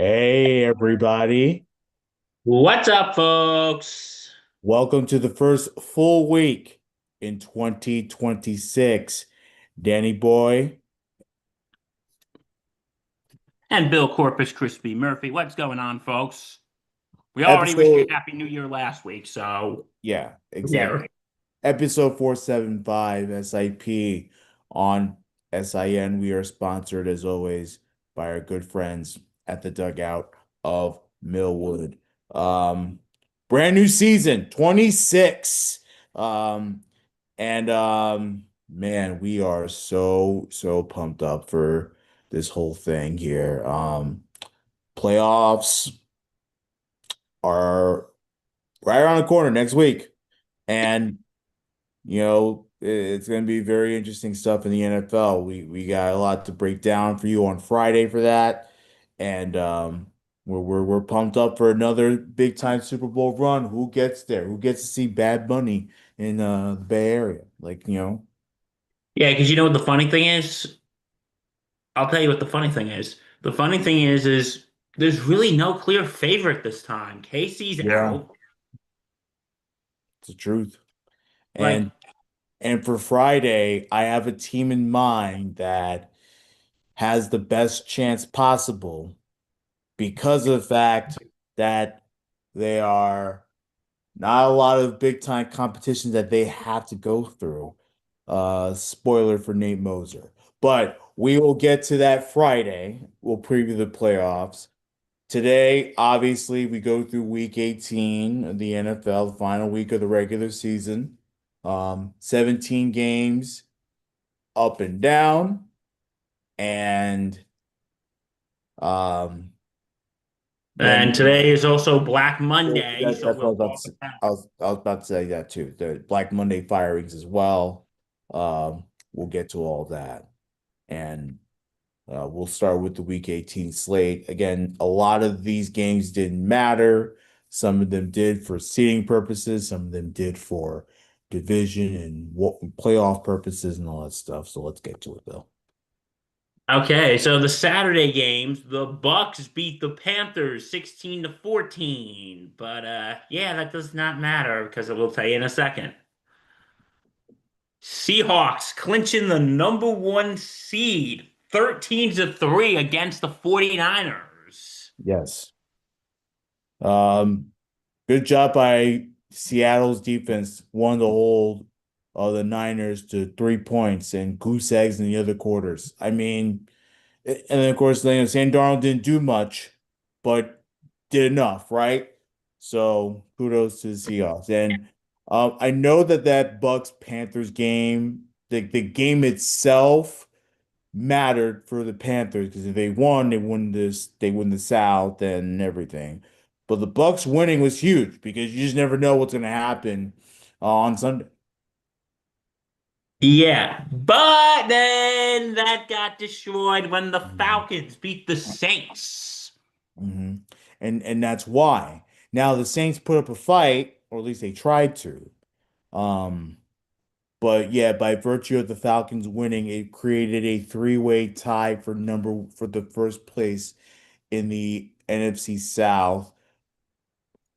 Hey, everybody. What's up, folks? Welcome to the first full week in 2026. Danny Boy, And Bill Corpus Crispy Murphy. What's going on, folks? We already wished you episode, Happy New Year last week, so yeah, exactly. here. Episode 475 SIP on SIN. We are sponsored, as always, by our good friends at the Dugout of Millwood. Um, Brand new season, 26. Um, And man, we are so pumped up for this whole thing here. Playoffs are right around the corner next week. And it's going to be very interesting stuff in the NFL. We got a lot to break down for you on Friday for that. And we're pumped up for another big time Super Bowl run. Who gets there? Who gets to see Bad Bunny in the Bay Area? Yeah, because you know what the funny thing is? I'll tell you what the funny thing is. The funny thing is there's really no clear favorite this time. Casey's Yeah, out. it's the truth. Like, And and for Friday, I have a team in mind that has the best chance possible because of the fact that they are not a lot of big time competitions that they have to go through. Spoiler for Nate Moser. But we will get to that Friday. We'll preview the playoffs. Today, obviously, we go through week 18 of the NFL, the final week of the regular season. 17 games up and down. And um, and then today is also Black well, Monday, so that's what I we'll was about talk to, about. I was about to say that too. The Black Monday firings as well. We'll get to all that. And we'll start with the week 18 slate. Again, a lot of these games didn't matter. Some of them did for seeding purposes, some of them did for division and what playoff purposes and all that stuff. So let's get to it, Bill. Okay, so the Saturday games, the Bucks beat the Panthers 16 to 14. But yeah, that does not matter because I will tell you in a second. Seahawks clinching the number one seed 13 to 3 against the 49ers. Yes. Um, Good job by Seattle's defense. Won the hold the Niners to 3 points and goose eggs in the other quarters. I mean, and then of course, Sam Darnold didn't do much, but did enough, right? So kudos to the Seahawks. And I know that Bucks Panthers game, the game itself mattered for the Panthers because if they won, they win the South and everything. But the Bucks winning was huge because you just never know what's going to happen on Sunday. Yeah, but then that got destroyed when the Mhm. Falcons beat the Saints. Mhm. And that's why. Now the Saints put up a fight, or at least they tried to. Um, but yeah, by virtue of the Falcons winning, it created a three-way tie for the first place in the NFC South,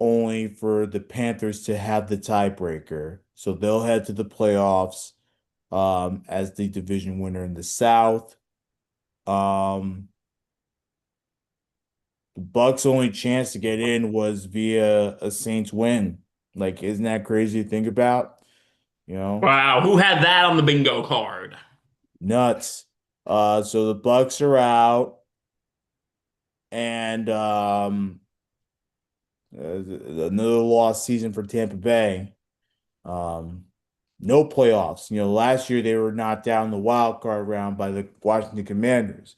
only for the Panthers to have the tiebreaker. So they'll head to the playoffs as the division winner in the South. Um, the Bucks' only chance to get in was via a Saints win. Like, isn't that crazy to think about? You know, Wow, who had that on the bingo card? nuts. So the Bucks are out, and another lost season for Tampa Bay. Um, no playoffs. Last year they were knocked out in the wild card round by the Washington Commanders.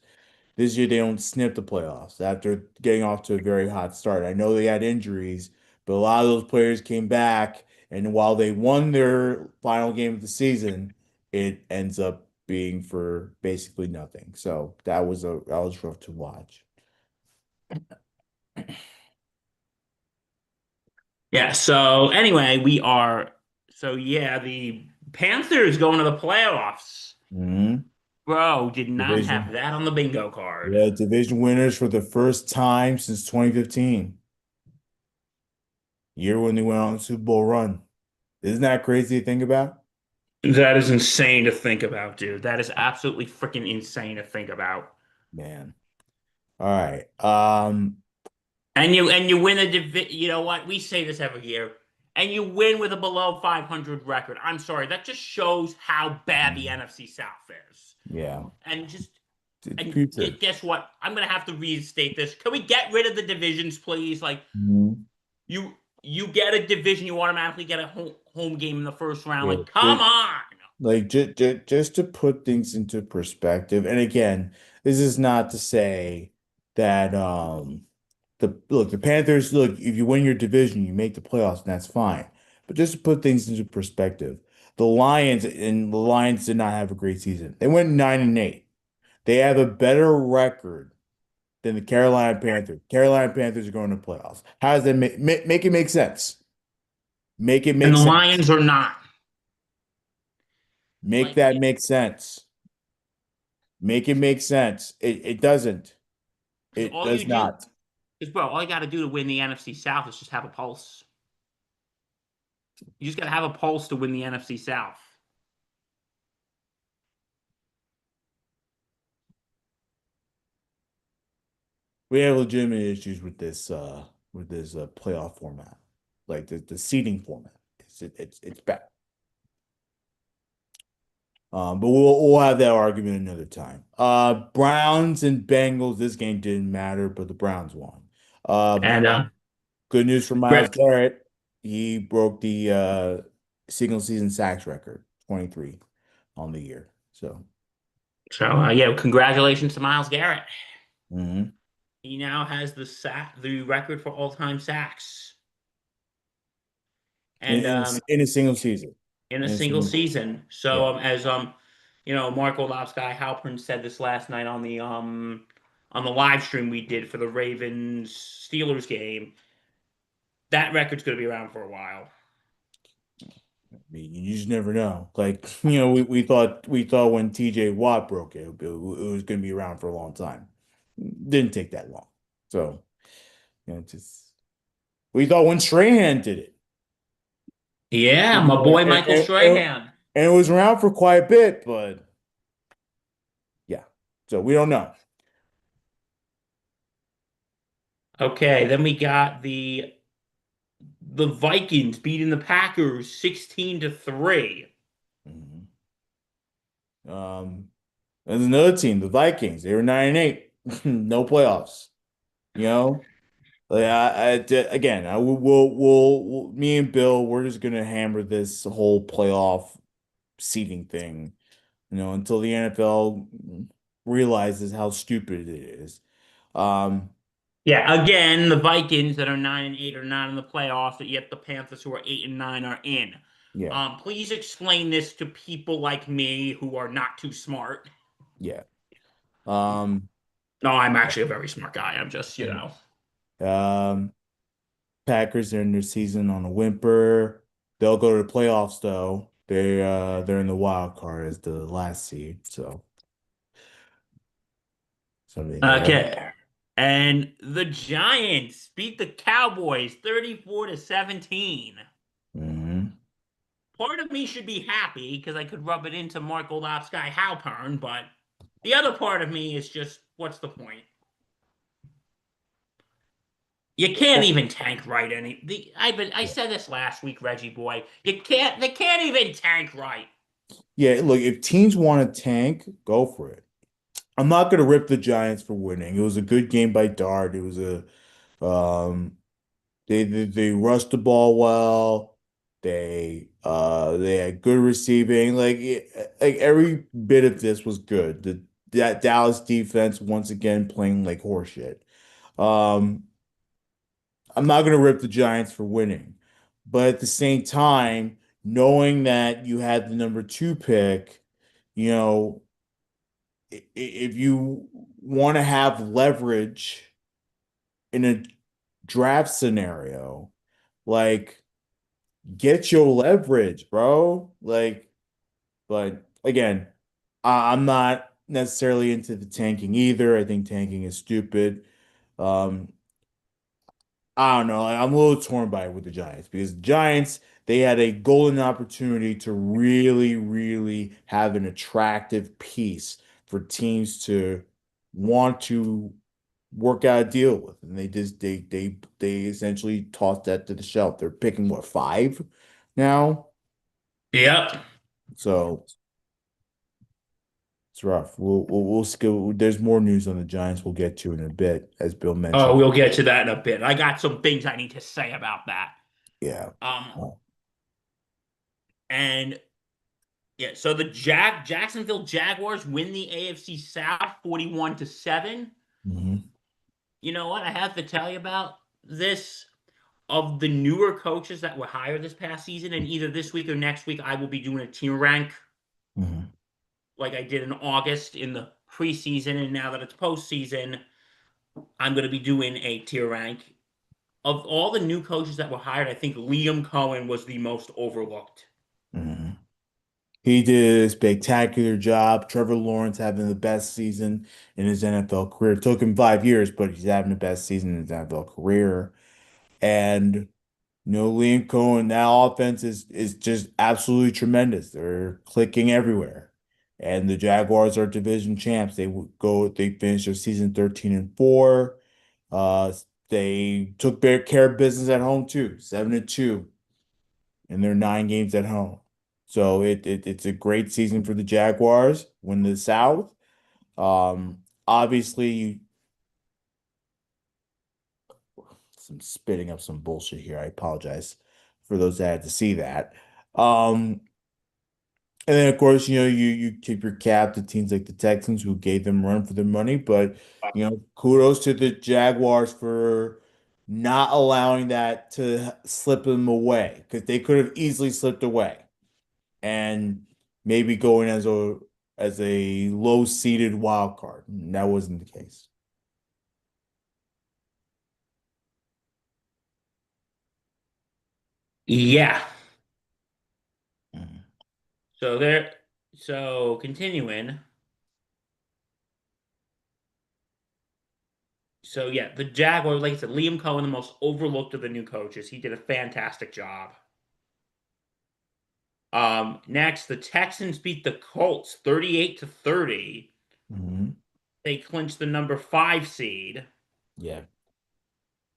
This year they don't snip the playoffs after getting off to a very hot start. I know they had injuries, but a lot of those players came back, and while they won their final game of the season, it ends up being for basically nothing. So that was rough to watch. Yeah, so anyway, so yeah, the Panthers going to the playoffs. Mhm. Bro, did not have Division. that on the bingo card. Yeah, division winners for the first time since 2015. Year when they went on a Super Bowl run. Isn't that crazy to think about? That is insane to think about, dude. That is absolutely freaking insane to think about. Man. All right. And you win a you know what? We say this every year. And you win with a below 500 record. I'm sorry, that just shows how bad the NFC South is. Yeah. And just It's and putrid. guess what? I'm gonna have to restate this. Can we get rid of the divisions, please? Like Mhm. you you get a division, you automatically get a home game in the first round. Yeah. Like, come on. Like just to put things into perspective, and again, this is not to say that the Panthers, look, if you win your division, you make the playoffs, and that's fine. But just to put things into perspective, the Lions did not have a great season. They went 9-8. They have a better record than the Carolina Panthers. Carolina Panthers are going to playoffs. How does that make it make sense? Make it And make the sense. Lions are not. Make Like, that make sense. Make it make sense. It doesn't. because It all you does do not. is, bro, all you got to do to win the NFC South is just have a pulse. You just got to have a pulse to win the NFC South. We have legitimate issues with this playoff format, like the seeding format. It's bad. But we'll have that argument another time. Browns and Bengals. This game didn't matter, but the Browns won. And Good news for Myles Brett, Garrett. He broke the single season sacks record, 23 on the year. So, so yeah, congratulations to Myles Garrett. mhm. He now has the record for all-time sacks. in, And in, in a single season. in a In a single single, season. So yeah. as Mark Olofsky Halpern said this last night on the live stream we did for the Ravens Steelers game, that record's going to be around for a while. I mean, you just never know. Like, we thought when TJ Watt broke it was going to be around for a long time. Didn't take that long. So, just we thought when Strahan did it. Yeah, my And, boy Michael and, and, Strahan. and it was around for quite a bit, but yeah. So we don't know. Okay, then we got the Vikings beating the Packers 16-3. Mhm. There's another team, the Vikings. They were 9-8, no playoffs. You know, like again, me and Bill, we're just gonna hammer this whole playoff seeding thing, until the NFL realizes how stupid it is. Um, Yeah, again, the Vikings that are 9-8 are not in the playoffs, but yet the Panthers who are 8-9 are in. yeah, Please explain this to people like me who are not too smart. yeah. Um, No, I'm actually a very smart guy. I'm just. um, Packers are in their season on a whimper. They'll go to the playoffs though. They're in the wild card as the last seed, so something there. Okay. And the Giants beat the Cowboys 34-17. Hmm. Part of me should be happy because I could rub it into Mark Sky Halpern, but the other part of me is just, what's the point? You can't even tank right I said this last week, Reggie boy. They can't even tank right. Yeah, look, if teams want to tank, go for it. I'm not gonna rip the Giants for winning. It was a good game by Dart. It was a they rushed the ball well. They had good receiving. Like every bit of this was good. That Dallas defense once again playing like horseshit. Um, I'm not gonna rip the Giants for winning, but at the same time, knowing that you had the number two pick, you know, if you want to have leverage in a draft scenario, like get your leverage, bro. Like, but again, I'm not. necessarily into the tanking either. I think tanking is stupid. Um, I don't know. I'm a little torn by it with the Giants because Giants, they had a golden opportunity to really, really have an attractive piece for teams to want to work out a deal with. And they essentially tossed that to the shelf. They're picking what, five now? Yep. So it's rough. We'll skill. There's more news on the Giants we'll get to in a bit, as Bill Oh, mentioned. we'll get to that in a bit. I got some things I need to say about that. Yeah. Um, Oh. and yeah, so the Jacksonville Jaguars win the AFC South 41-7. Mhm. You know what? I have to tell you about this. Of the newer coaches that were hired this past season, and either this week or next week, I will be doing a tier rank Mhm. like I did in August in the preseason. And now that it's postseason, I'm going to be doing a tier rank. Of all the new coaches that were hired, I think Liam Cohen was the most overlooked. Mhm. He did a spectacular job. Trevor Lawrence having the best season in his NFL career. It took him 5 years, but he's having the best season in his NFL career. And Liam Cohen, that offense is just absolutely tremendous. They're clicking everywhere. And the Jaguars are division champs. They finished their season 13-4. Uh, they took care of business at home too, 7-2 in their 9 games at home. So it's a great season for the Jaguars. Win the South. Obviously, some spitting up some bullshit here. I apologize for those that had to see that. Um, and then of course, you tip your cap to teams like the Texans who gave them run for their money, but kudos to the Jaguars for not allowing that to slip them away because they could have easily slipped away and maybe going as a low-seeded wild card. That wasn't the case. Yeah. Mhm. So there. So continuing. So yeah, the Jaguars, like I said, Liam Cohen, the most overlooked of the new coaches. He did a fantastic job. Next, the Texans beat the Colts 38-30. Mhm. They clinched the number 5 seed. Yeah.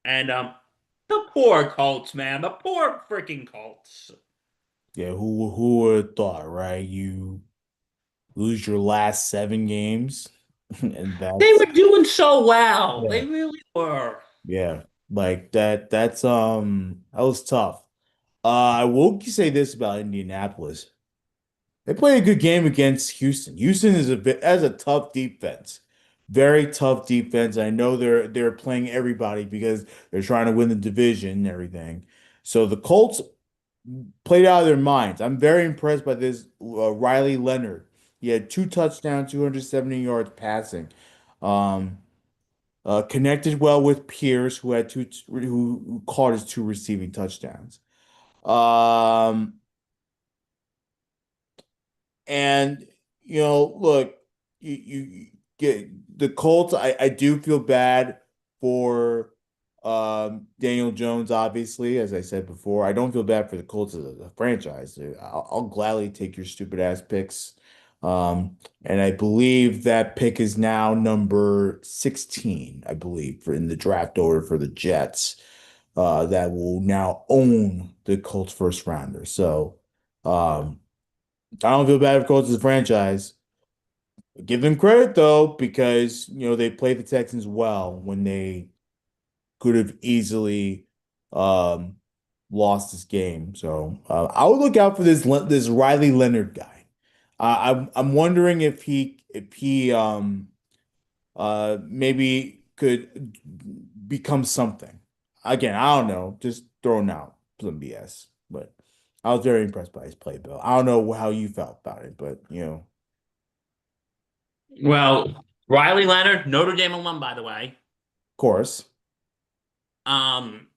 And the poor Colts, man. The poor freaking Colts. Yeah, who would have thought, right? You lose your last 7 games, and They that's were doing so well. yeah, They really were. yeah, like that. That was tough. I will say this about Indianapolis. They played a good game against Houston. Houston is has a tough defense, very tough defense. I know they're playing everybody because they're trying to win the division and everything. So the Colts played out of their minds. I'm very impressed by this Riley Leonard. He had 2 touchdowns, 270 yards passing. Um, connected well with Pierce, who caught his 2 receiving touchdowns. Um, And look, you get the Colts. I do feel bad for Daniel Jones, obviously, as I said before. I don't feel bad for the Colts as a franchise. I'll gladly take your stupid ass picks. And I believe that pick is now number 16, I believe, in the draft order for the Jets. That will now own the Colts first rounder. So I don't feel bad for Colts as a franchise. Give them credit though, because they played the Texans well when they could have easily um, lost this game. So I would look out for this Riley Leonard guy. I'm wondering if he maybe could become something. Again, I don't know, just throwing out some BS, but I was very impressed by his play, Bill. I don't know how you felt about it, but Well, Riley Leonard, Notre Dame alum, by the way. course. Um,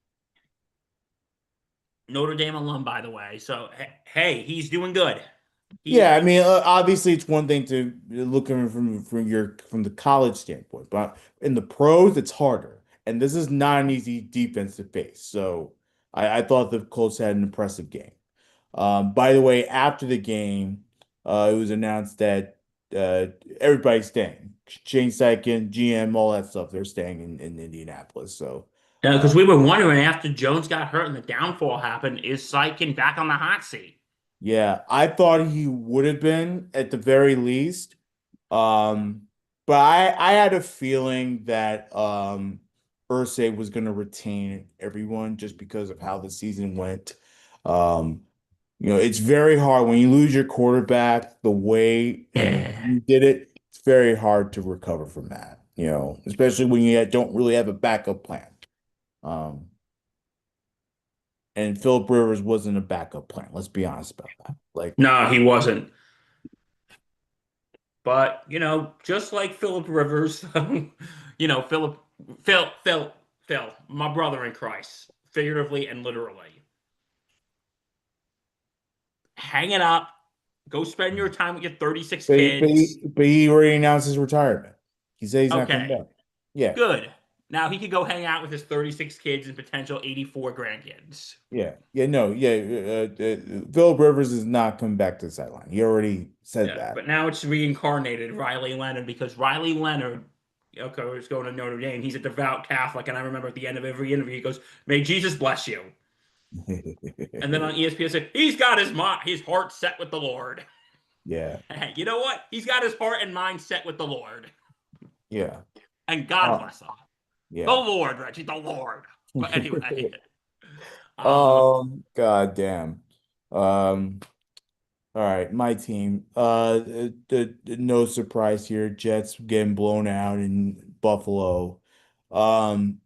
Notre Dame alum, by the way. So hey, he's doing good. Yeah, I He, mean, obviously, it's one thing to look at it from the college standpoint, but in the pros, it's harder. And this is not an easy defense to face. So I thought the Colts had an impressive game. By the way, after the game, it was announced that uh, everybody's staying. Shane Steichen, GM, all that stuff, they're staying in Indianapolis. So because we were wondering after Jones got hurt and the downfall happened, is Sykin back on the hot seat? yeah, I thought he would have been at the very least. Um, but I had a feeling that Irsay was going to retain everyone just because of how the season went. Um, it's very hard when you lose your quarterback the way Yeah. you did it. It's very hard to recover from that. Especially when you don't really have a backup plan. Um, and Philip Rivers wasn't a backup plan. Let's be honest about that. Like, No, he wasn't. But, just like Philip Rivers, Philip, Phil, my brother in Christ, figuratively and literally. Hang it up. Go spend your time with your 36 kids. but he already announced his retirement. He said he's not coming Okay, back. Yeah. good. Now he could go hang out with his 36 kids and potential 84 grandkids. Yeah, no, yeah. Philip Rivers is not coming back to the sideline. He already said Yeah, that. but now it's reincarnated Riley Leonard because Riley Leonard, okay, is going to Notre Dame. He's a devout Catholic, and I remember at the end of every interview, he goes, "May Jesus bless you." And then on ESPN said, "He's got his heart set with the Lord." Yeah, Hey, you know what? He's got his heart and mind set with the Lord, yeah, and God uh, bless him. The yeah. Lord, Reggie, the Lord. But anyway, um, God damn. Um, all right, my team. No surprise here. Jets getting blown out in Buffalo. Um,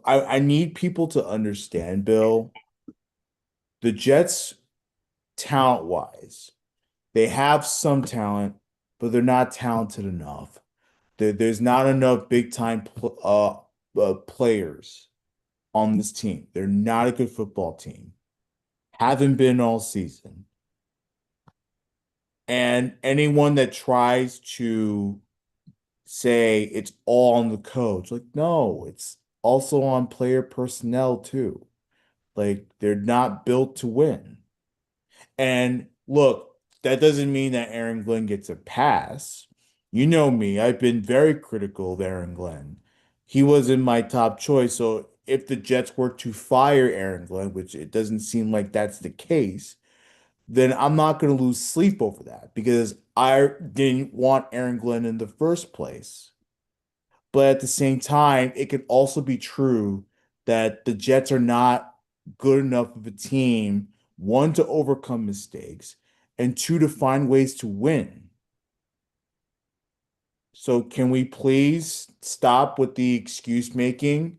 I need people to understand, Bill. The Jets, talent wise, they have some talent, but they're not talented enough. There's not enough big time players on this team. They're not a good football team. Haven't been all season. And anyone that tries to say it's all on the coach, like, no, it's also on player personnel too. Like, they're not built to win. And look, that doesn't mean that Aaron Glenn gets a pass. You know me, I've been very critical of Aaron Glenn. He wasn't my top choice. So if the Jets were to fire Aaron Glenn, which it doesn't seem like that's the case, then I'm not going to lose sleep over that because I didn't want Aaron Glenn in the first place. But at the same time, it could also be true that the Jets are not good enough of a team, one, to overcome mistakes, and two, to find ways to win. So can we please stop with the excuse making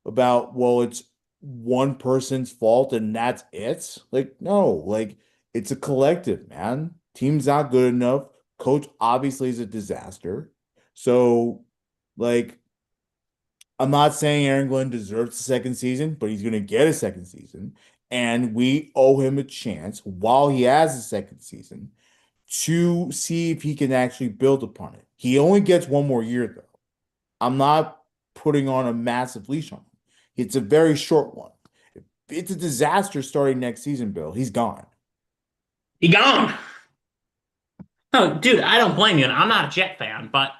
about, well, it's one person's fault and that's it? Like, no, like it's a collective, man. Team's not good enough. Coach obviously is a disaster. So, like, I'm not saying Aaron Glenn deserves a second season, but he's going to get a second season. And we owe him a chance while he has a second season to see if he can actually build upon it. He only gets one more year, though. I'm not putting on a massive leash on him. It's a very short one. If it's a disaster starting next season, Bill, he's gone. he gone. Oh, dude, I don't blame you. And I'm not a Jet fan, but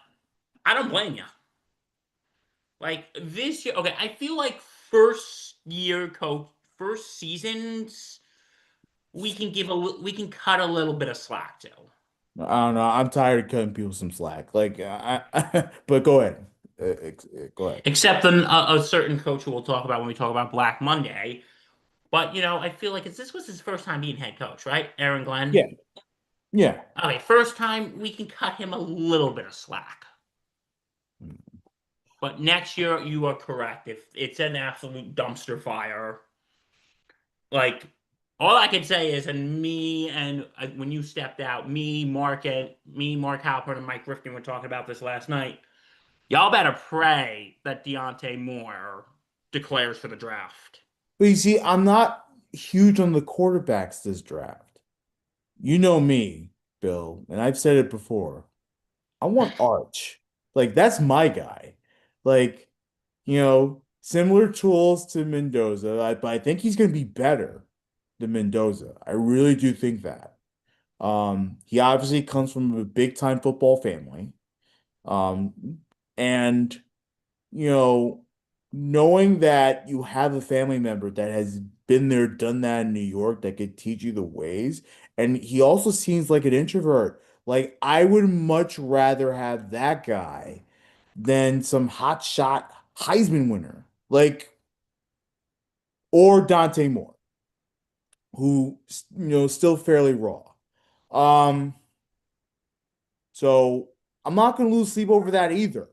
I don't blame you. Like this year, okay, I feel like first seasons, we can cut a little bit of slack to. I don't know. I'm tired of cutting people some slack. Like, but go ahead. Go ahead. Except then a certain coach who we'll talk about when we talk about Black Monday. But I feel like this was his first time being head coach, right? Aaron Glenn. Yeah, yeah. Okay, first time we can cut him a little bit of slack. But next year, you are correct. If it's an absolute dumpster fire, like all I can say is, and me and when you stepped out, Mark Halpern, and Mike Rifkin were talking about this last night. Y'all better pray that Deontay Moore declares for the draft. But you see, I'm not. huge on the quarterbacks this draft. You know me, Bill, and I've said it before. I want Arch. Like that's my guy. Like, similar tools to Mendoza, but I think he's going to be better than Mendoza. I really do think that. He obviously comes from a big time football family. Um, and you know, knowing that you have a family member that has been there, done that in New York that could teach you the ways, and he also seems like an introvert. Like I would much rather have that guy than some hotshot Heisman winner, like or Dante Moore, who still fairly raw. Um, so I'm not gonna lose sleep over that either.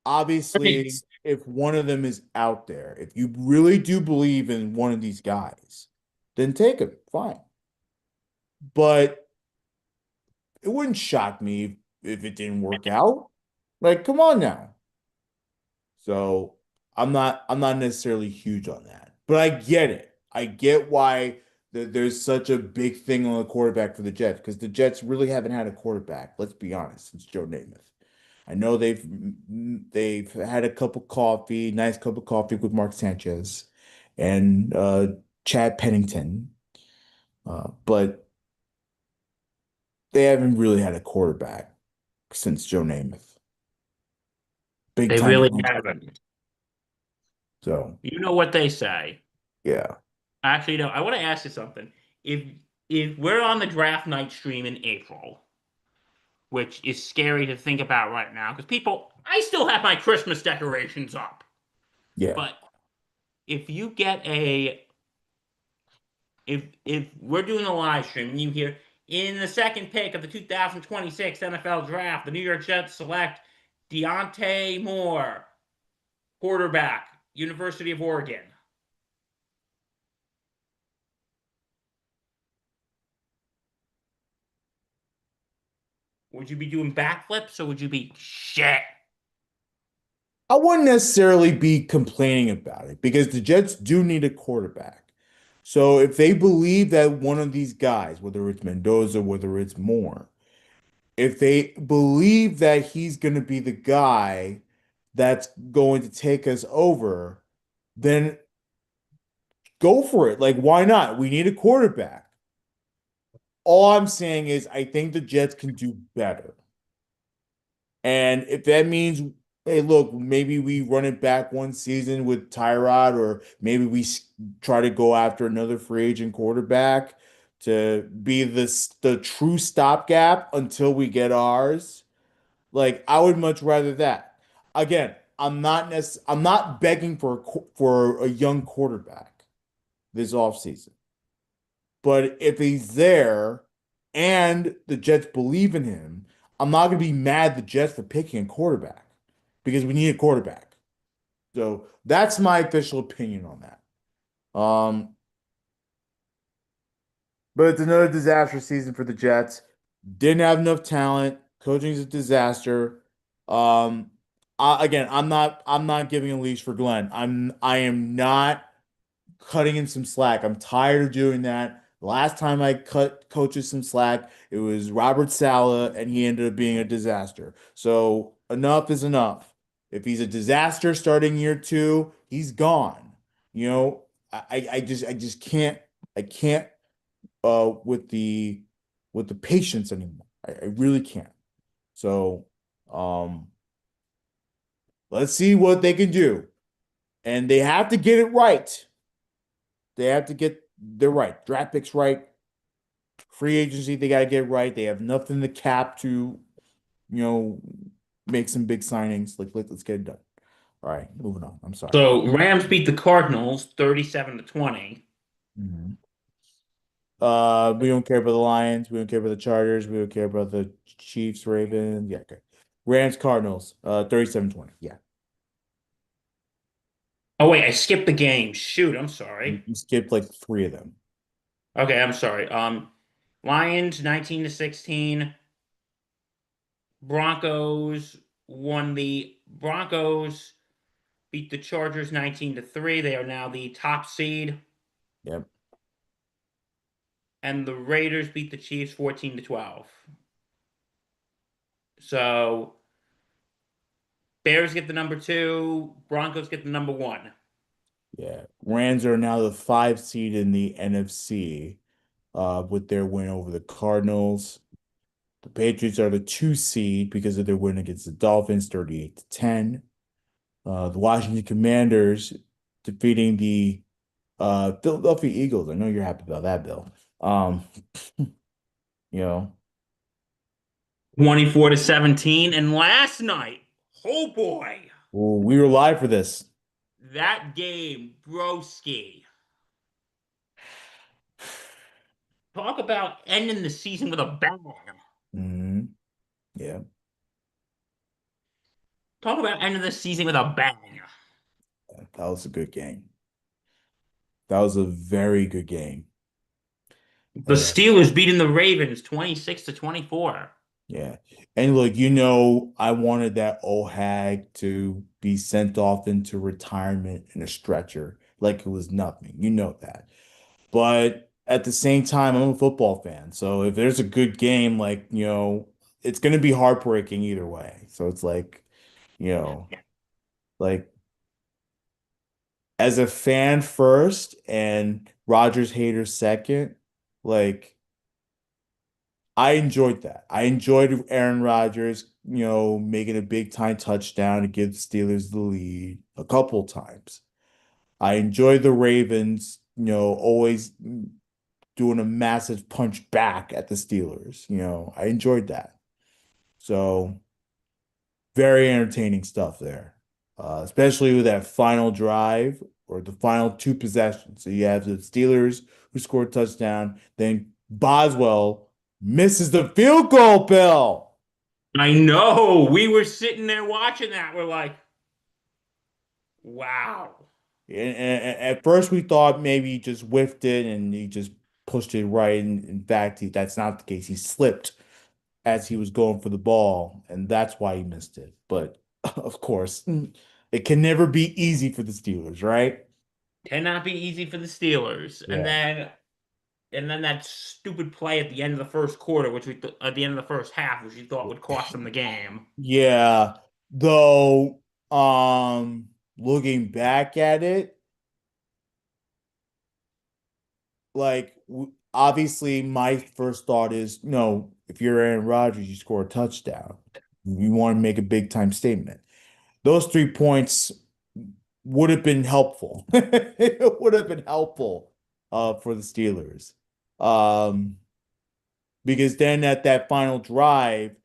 Obviously, if one of them is out there, if you really do believe in one of these guys, then take him, fine. But it wouldn't shock me if it didn't work out. Like, come on now. So I'm not necessarily huge on that. But I get it. I get why there's such a big thing on the quarterback for the Jets, because the Jets really haven't had a quarterback, let's be honest, since Joe Namath. I know they've had a cup of coffee, nice cup of coffee with Mark Sanchez and Chad Pennington, but they haven't really had a quarterback since Joe Namath. Big They time. really haven't. So You know what they say. yeah, Actually, no, I want to ask you something. If if we're on the draft night stream in April, which is scary to think about right now, because I still have my Christmas decorations up. yeah. But if you get a if we're doing a live stream and you hear in the second pick of the 2026 NFL Draft, the New York Jets select Deontay Moore, quarterback, University of Oregon. Would you be doing backflips or would you be shit? I wouldn't necessarily be complaining about it because the Jets do need a quarterback. So if they believe that one of these guys, whether it's Mendoza, whether it's Moore, if they believe that he's going to be the guy that's going to take us over, then go for it. Like, why not? We need a quarterback. All I'm saying is, I think the Jets can do better. And if that means, hey, look, maybe we run it back one season with Tyrod, or maybe try to go after another free agent quarterback to be the true stopgap until we get ours. Like I would much rather that. Again, I'm not begging for a young quarterback this offseason. But if he's there and the Jets believe in him, I'm not going to be mad at the Jets for picking a quarterback because we need a quarterback. So that's my official opinion on that. But it's another disaster season for the Jets. Didn't have enough talent. Coaching is a disaster. Um, again, I'm not giving a leash for Glenn. I am not cutting him some slack. I'm tired of doing that. Last time I cut coaches some slack, it was Robert Saleh, and he ended up being a disaster. So enough is enough. If he's a disaster starting year two, he's gone. You know, I just can't with the patience anymore. I really can't. So um let's see what they can do. And they have to get it right. They have to get their right. Draft picks right. Free agency, they gotta get right. They have nothing to cap to, you know, make some big signings. Like let's get it done. All right, moving on. I'm sorry. So Rams beat the Cardinals 37-20. Mhm. We don't care about the Lions. We don't care about the Chargers. We don't care about the Chiefs, Ravens. Yeah, okay. Rams, Cardinals, 37-20. Yeah. Oh wait, I skipped the game. Shoot, I'm sorry. You skipped like three of them. Okay, I'm sorry. Lions 19-16. Broncos won the Broncos beat the Chargers 19-3. They are now the top seed. Yep. And the Raiders beat the Chiefs 14-12. So Bears get the number 2, Broncos get the number 1. Yeah. Rams are now the 5 seed in the NFC, with their win over the Cardinals. The Patriots are the 2 seed because of their win against the Dolphins, 38-10. The Washington Commanders defeating the Philadelphia Eagles. I know you're happy about that, Bill. You know, 24-17. And last night, oh boy, well, we were live for this. that game, broski. Talk about ending the season with a bang. Yeah, Talk about ending the season with a bang. that was a good game. That was a very good game. The And Steelers beating the Ravens 26-24. yeah. And look, I wanted that old hag to be sent off into retirement in a stretcher like it was nothing. You know that. But at the same time, I'm a football fan. So if there's a good game, like, it's going to be heartbreaking either way. So it's like, you know, like as a fan first and Rodgers hater second, like I enjoyed that. I enjoyed Aaron Rodgers, making a big time touchdown to give the Steelers the lead a couple times. I enjoyed the Ravens, always doing a massive punch back at the Steelers. I enjoyed that. So very entertaining stuff there, especially with that final drive or the final 2 possessions. So you have the Steelers who scored a touchdown, then Boswell misses the field goal, Bill. I know. We were sitting there watching that. We're like, wow. And at first, we thought maybe he just whiffed it and he just pushed it right. And in fact, that's not the case. He slipped as he was going for the ball, and that's why he missed it. But of course, it can never be easy for the Steelers, right? Cannot be easy for the Steelers. And Yeah. then that stupid play at the end of the first quarter, at the end of the first half, which you thought would cost them the game. Yeah. Though, looking back at it, like obviously my first thought is, no, if you're Aaron Rodgers, you score a touchdown. You want to make a big time statement. Those 3 points would have been helpful. It would have been helpful for the Steelers. Um, because then at that final drive,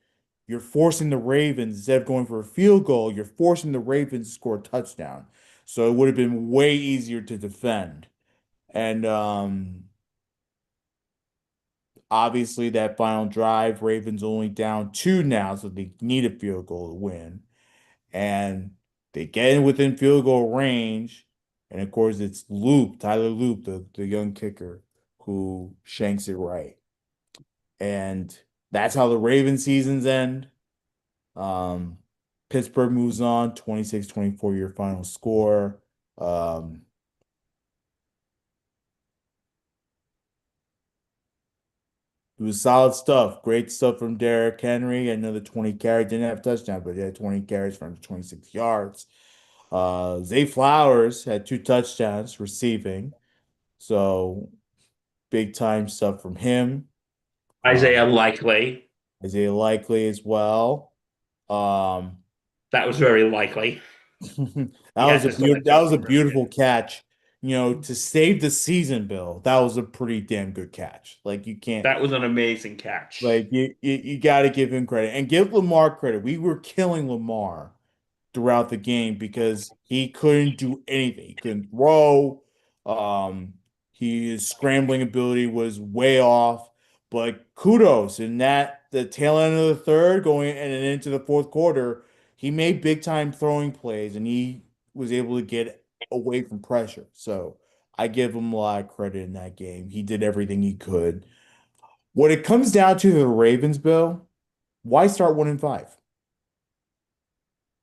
you're forcing the Ravens, instead of going for a field goal, you're forcing the Ravens to score a touchdown. So it would have been way easier to defend. And obviously that final drive, Ravens only down 2 now, so they need a field goal to win. And they get in within field goal range. And of course, it's Tyler Loop, the young kicker, who shanks it right. And that's how the Ravens seasons end. Um, Pittsburgh moves on, 26-24 your final score. Um, it was solid stuff. Great stuff from Derrick Henry. Another 20 carries. Didn't have a touchdown, but he had 20 carries for 26 yards. Zay Flowers had 2 touchdowns receiving. So big time stuff from him. Isaiah Likely. Isaiah Likely as well. Um, That was very likely. that He had was a to start that was a Justin beautiful Verlander. catch. To save the season, Bill. That was a pretty damn good catch. Like you can't That was an amazing catch. like you got to give him credit and give Lamar credit. We were killing Lamar throughout the game because he couldn't do anything. He couldn't throw. Um, his scrambling ability was way off. But kudos in that the tail end of the third going and then into the fourth quarter, he made big time throwing plays and he was able to get away from pressure. So I give him a lot of credit in that game. He did everything he could. When it comes down to the Ravens, Bill, why start 1-5?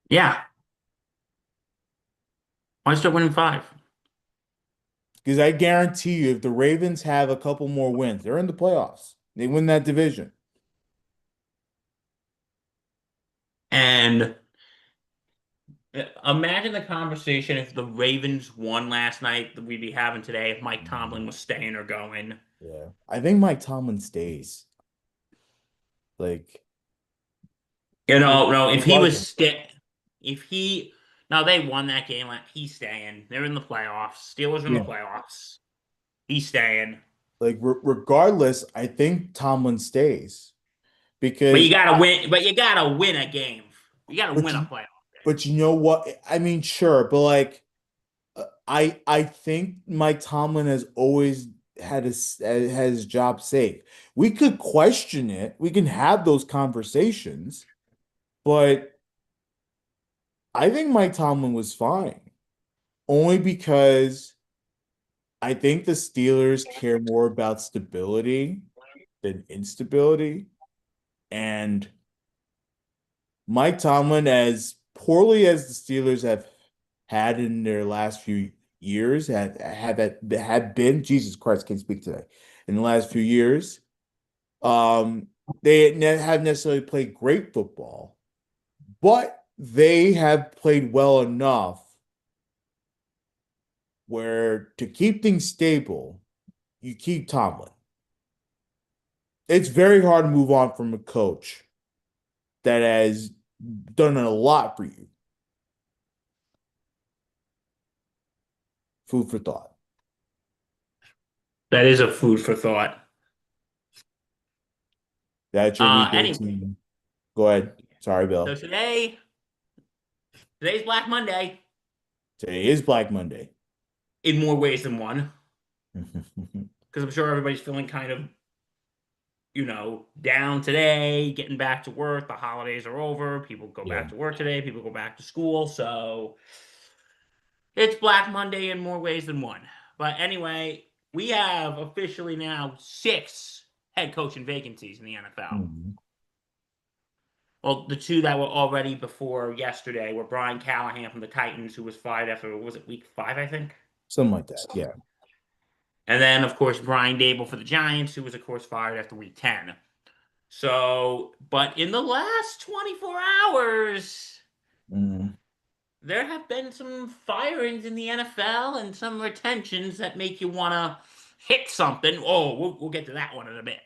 Yeah. Why start winning five? Because I guarantee you, if the Ravens have a couple more wins, they're in the playoffs. They win that division. And imagine the conversation if the Ravens won last night that we'd be having today if Mike Tomlin was staying or going. Yeah. I think Mike Tomlin stays. Like, You we know, no, if he like was him. if he now they won that game, like he's staying. They're in the playoffs. Steelers are in the Yeah. playoffs. He's staying. Like, regardless, I think Tomlin stays But because, you gotta win. But you gotta win a game. You gotta but win a you, playoff game. but you know what? I mean, sure, but like, I think Mike Tomlin has always had his job safe. We could question it. We can have those conversations, but I think Mike Tomlin was fine. Only because I think the Steelers care more about stability than instability. And Mike Tomlin, as poorly as the Steelers have had in their last few years, had been, Jesus Christ, can't speak today, in the last few years, they have necessarily played great football, but they have played well enough where to keep things stable, you keep Tomlin. It's very hard to move on from a coach that has done a lot for you. Food for thought. That is a food for thought. That's your week Anyway, 18. Go ahead. Sorry, so Bill. today's Black Monday Today is Black Monday. in more ways than one. Because I'm sure everybody's feeling kind of, down today, getting back to work. The holidays are over. People go Yeah. back to work today. People go back to school. So it's Black Monday in more ways than one. But anyway, we have officially now six head coaching vacancies in the NFL. Mhm. Well, the two that were already before yesterday were Brian Callahan from the Titans, who was fired after, was it week five, I think? Something like that. Yeah. And then, of course, Brian Dable for the Giants, who was, of course, fired after week 10. So, but in the last 24 hours, Mhm. there have been some firings in the NFL and some retentions that make you want to hit something. Oh, we'll get to that one in a bit.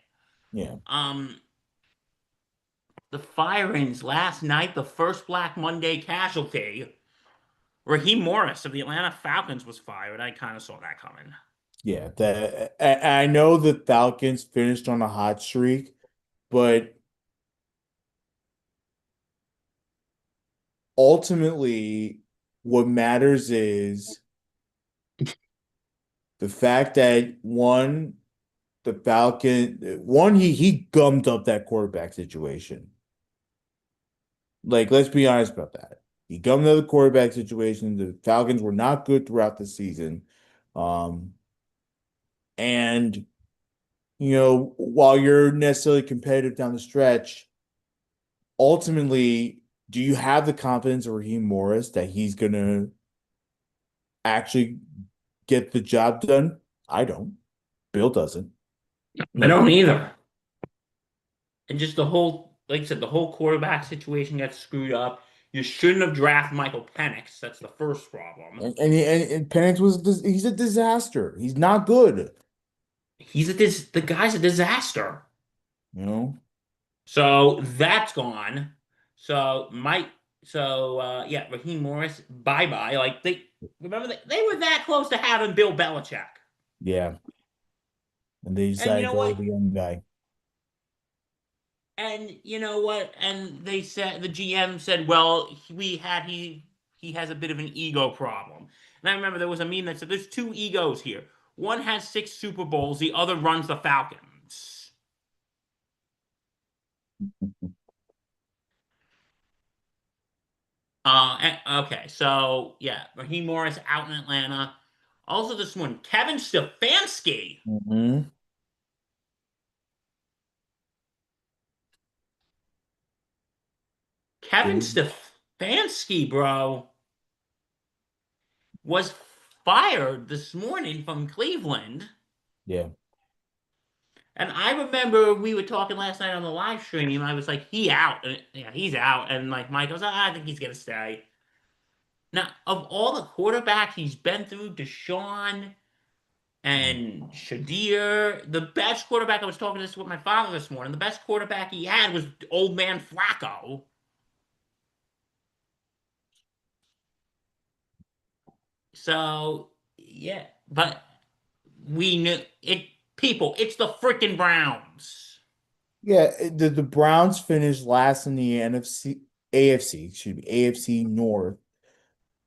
Yeah. Um, the firings last night, the first Black Monday casualty, Raheem Morris of the Atlanta Falcons was fired. I kind of saw that coming. Yeah. I know the Falcons finished on a hot streak, but ultimately, what matters is the fact that he gummed up that quarterback situation. Like, let's be honest about that. He gummed up the quarterback situation. The Falcons were not good throughout the season. Um, and while you're necessarily competitive down the stretch, ultimately, do you have the confidence of Raheem Morris that he's gonna actually get the job done? I don't. Bill doesn't. I don't either. And just like I said, the whole quarterback situation got screwed up. You shouldn't have drafted Michael Penix. That's the first problem. And Penix he's a disaster. He's not good. The guy's a disaster. You know? So that's gone. So yeah, Raheem Morris, bye bye. Like they were that close to having Bill Belichick. Yeah. And they And you decided to know go what? with the young guy. And you know what? And they said the GM said, "Well, he has a bit of an ego problem." And I remember there was a meme that said, "There's two egos here. One has six Super Bowls, the other runs the Falcons." Okay, so yeah, Raheem Morris out in Atlanta. Also, this one, Kevin Stefanski. Hmm. Kevin Stefanski, bro. was fired this morning from Cleveland. Yeah. And I remember we were talking last night on the live stream. I was like, he out. Yeah, he's out. And like Mike goes, I think he's gonna stay. Now, of all the quarterbacks he's been through, Deshaun and Shadir, the best quarterback, I was talking this with my father this morning, the best quarterback he had was old man Flacco. So yeah, but we knew it. People, it's the freaking Browns. Yeah, the Browns finished last in the NFC AFC, excuse me, AFC North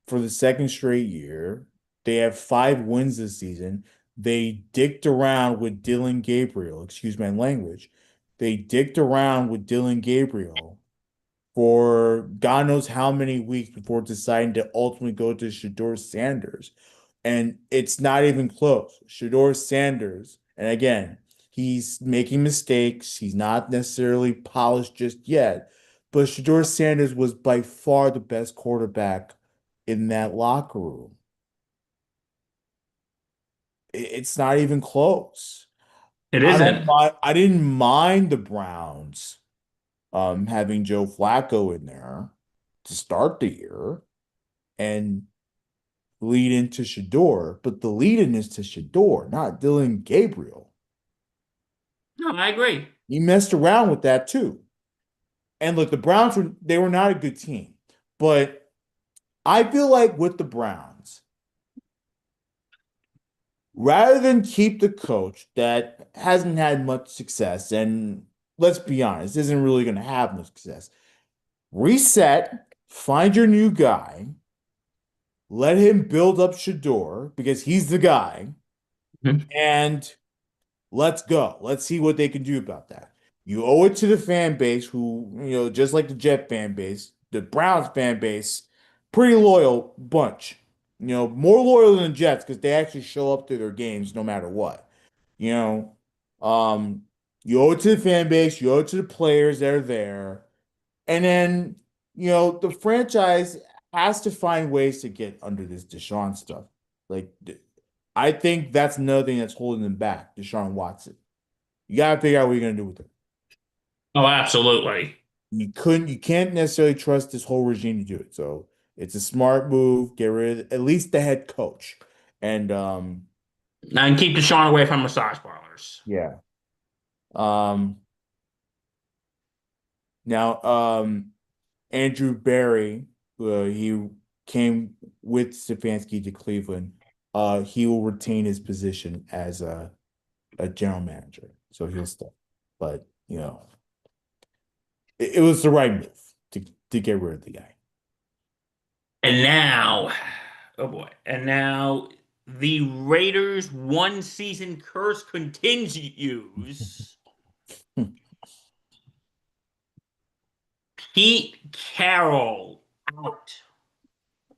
for the second straight year. They have 5 wins this season. They dicked around with Dylan Gabriel, excuse my language. They dicked around with Dylan Gabriel for God knows how many weeks before deciding to ultimately go to Shedeur Sanders. And it's not even close. Shedeur Sanders, and again, he's making mistakes. He's not necessarily polished just yet, but Shedeur Sanders was by far the best quarterback in that locker room. It's not even close. It isn't. I didn't mind the Browns having Joe Flacco in there to start the year and lead into Shedeur, but the lead in is to Shedeur, not Dylan Gabriel. No, I agree. He messed around with that too. And look, the Browns were not a good team, but I feel like with the Browns, rather than keep the coach that hasn't had much success, and let's be honest, isn't really going to have much success, reset, find your new guy, let him build up Shedeur because he's the guy, Mhm. and let's go. Let's see what they can do about that. You owe it to the fan base who, just like the Jet fan base, the Browns fan base, pretty loyal bunch. More loyal than the Jets because they actually show up to their games no matter what. You know, um, you owe it to the fan base, you owe it to the players that are there. And then, the franchise has to find ways to get under this Deshaun stuff. Like, I think that's another thing that's holding them back, Deshaun Watson. You gotta figure out what you're gonna do with it. Oh, absolutely. You can't necessarily trust this whole regime to do it. So it's a smart move. Get rid of at least the head coach. And And keep Deshaun away from massage parlors. yeah. Um now Andrew Barry, he came with Stefanski to Cleveland. He will retain his position as a general manager. So he'll stay. But it was the right move to get rid of the guy. And now, oh boy, and now the Raiders' one season curse continues. Pete Carroll out.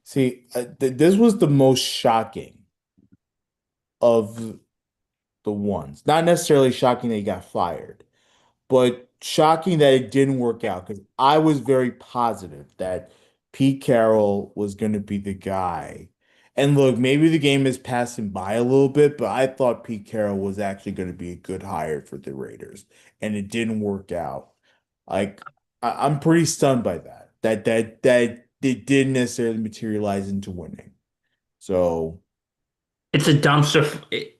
See, this was the most shocking of the ones. Not necessarily shocking that he got fired, but shocking that it didn't work out because I was very positive that Pete Carroll was going to be the guy. And look, maybe the game is passing by a little bit, but I thought Pete Carroll was actually going to be a good hire for the Raiders, and it didn't work out. Like I'm pretty stunned by that. That it didn't necessarily materialize into winning. So It's a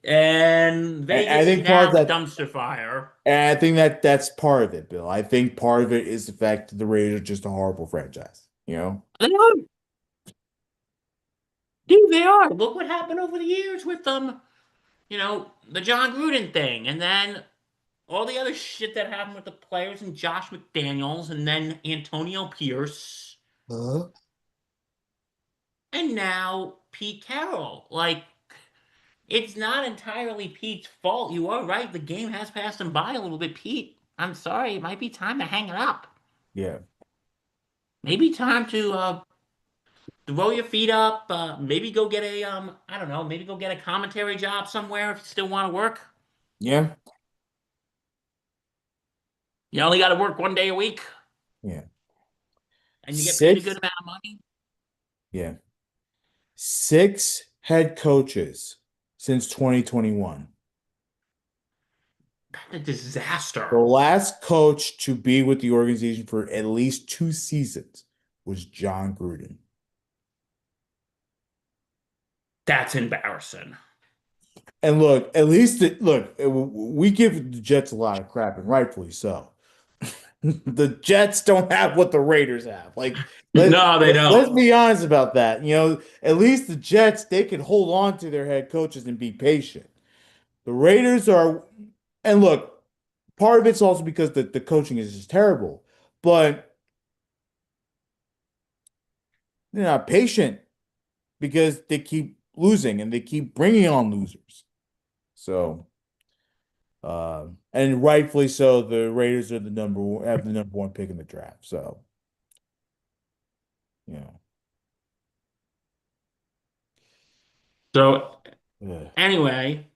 and I Vegas is think part now of a that dumpster fire. And I think that that's part of it, Bill. I think part of it is the fact that the Raiders are just a horrible franchise. They are, dude, they are. Look what happened over the years with them. The John Gruden thing, and then all the other shit that happened with the players and Josh McDaniels, and then Antonio Pierce, Huh? and now Pete Carroll. Like, it's not entirely Pete's fault. You are right. The game has passed him by a little bit, Pete. I'm sorry. It might be time to hang it up. Yeah. Maybe time to roll your feet up. Maybe go get a I don't know. Maybe go get a commentary job somewhere if you still want to work. Yeah. You only got to work 1 day a week, Yeah. and you get paid a good Six. amount of money. Yeah. Six head coaches since 2021. That's a disaster. The last coach to be with the organization for at least 2 seasons was John Gruden. That's embarrassing. And look, at least we give the Jets a lot of crap, and rightfully so. The Jets don't have what the Raiders have. Like, No, they let's don't. be honest about that. At least the Jets, they can hold on to their head coaches and be patient. The Raiders are, and look, part of it's also because the coaching is just terrible, but they're not patient because they keep losing and they keep bringing on losers. So, and rightfully so, the Raiders are have the number one pick in the draft. So, you know, So ugh. anyway,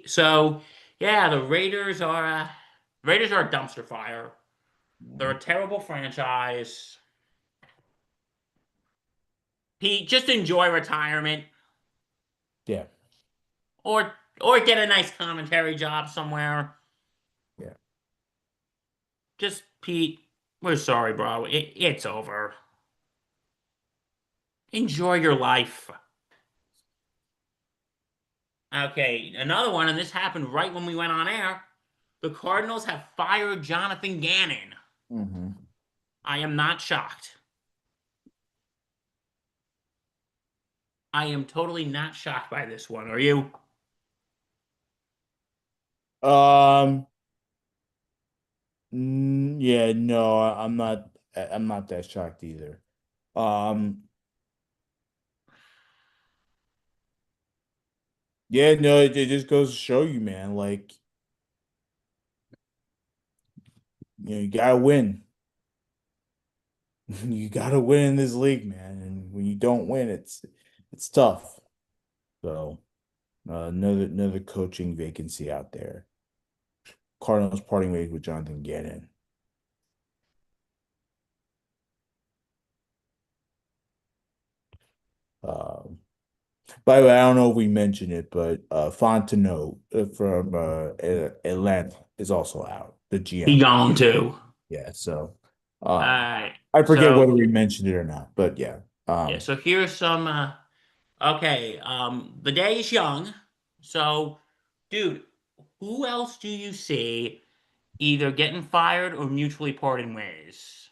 so yeah, the Raiders are a dumpster fire. They're a terrible franchise. Pete, just enjoy retirement Yeah, or get a nice commentary job somewhere. yeah. Just Pete, we're sorry, bro. It's over. Enjoy your life. Okay, another one, and this happened right when we went on air. The Cardinals have fired Jonathan Gannon. Hmm. I am not shocked. I am totally not shocked by this one. Are you? Um, yeah, no, I'm not. I'm not that shocked either. Um, yeah, no, it just goes to show you, man. Like, you gotta win. You gotta win in this league, man. And when you don't win, it's tough. So, another coaching vacancy out there. Cardinals parting ways with Jonathan Gannon. Um, by the way, I don't know if we mentioned it, but Fontenot from Atlanta is also out. The He GM. gone too. Yeah, so All uh, right. I forget So whether we mentioned it or not, but yeah. yeah. So here's some. Okay. The day is young. So, dude, who else do you see either getting fired or mutually parting ways?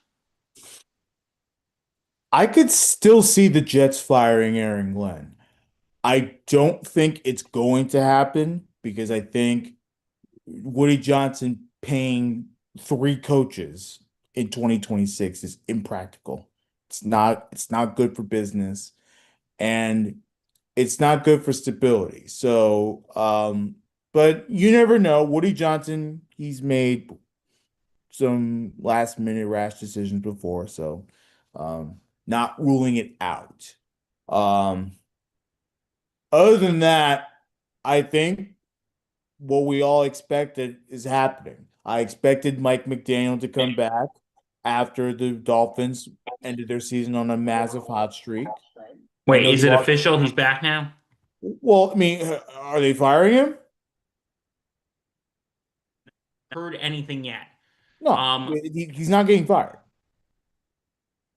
I could still see the Jets firing Aaron Glenn. I don't think it's going to happen because I think Woody Johnson paying three coaches in 2026 is impractical. It's not good for business and it's not good for stability. So, but you never know. Woody Johnson, he's made some last minute rash decisions before, so not ruling it out. Um, other than that, I think what we all expected is happening. I expected Mike McDaniel to come back after the Dolphins ended their season on a massive hot streak. I Wait, know is you it all, official? He's back now? well, I mean, are they firing him? Heard anything yet? No, Um, he's not getting fired.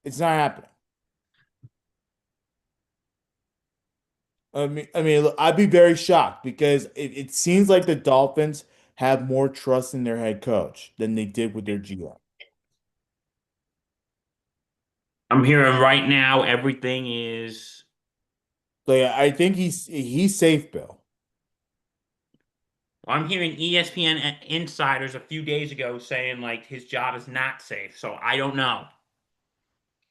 It's not happening. Look, I'd be very shocked because it seems like the Dolphins have more trust in their head coach than they did with their GM. I'm hearing right now everything is. So yeah, I think he's safe, Bill. I'm hearing ESPN insiders a few days ago saying like his job is not safe. So I don't know.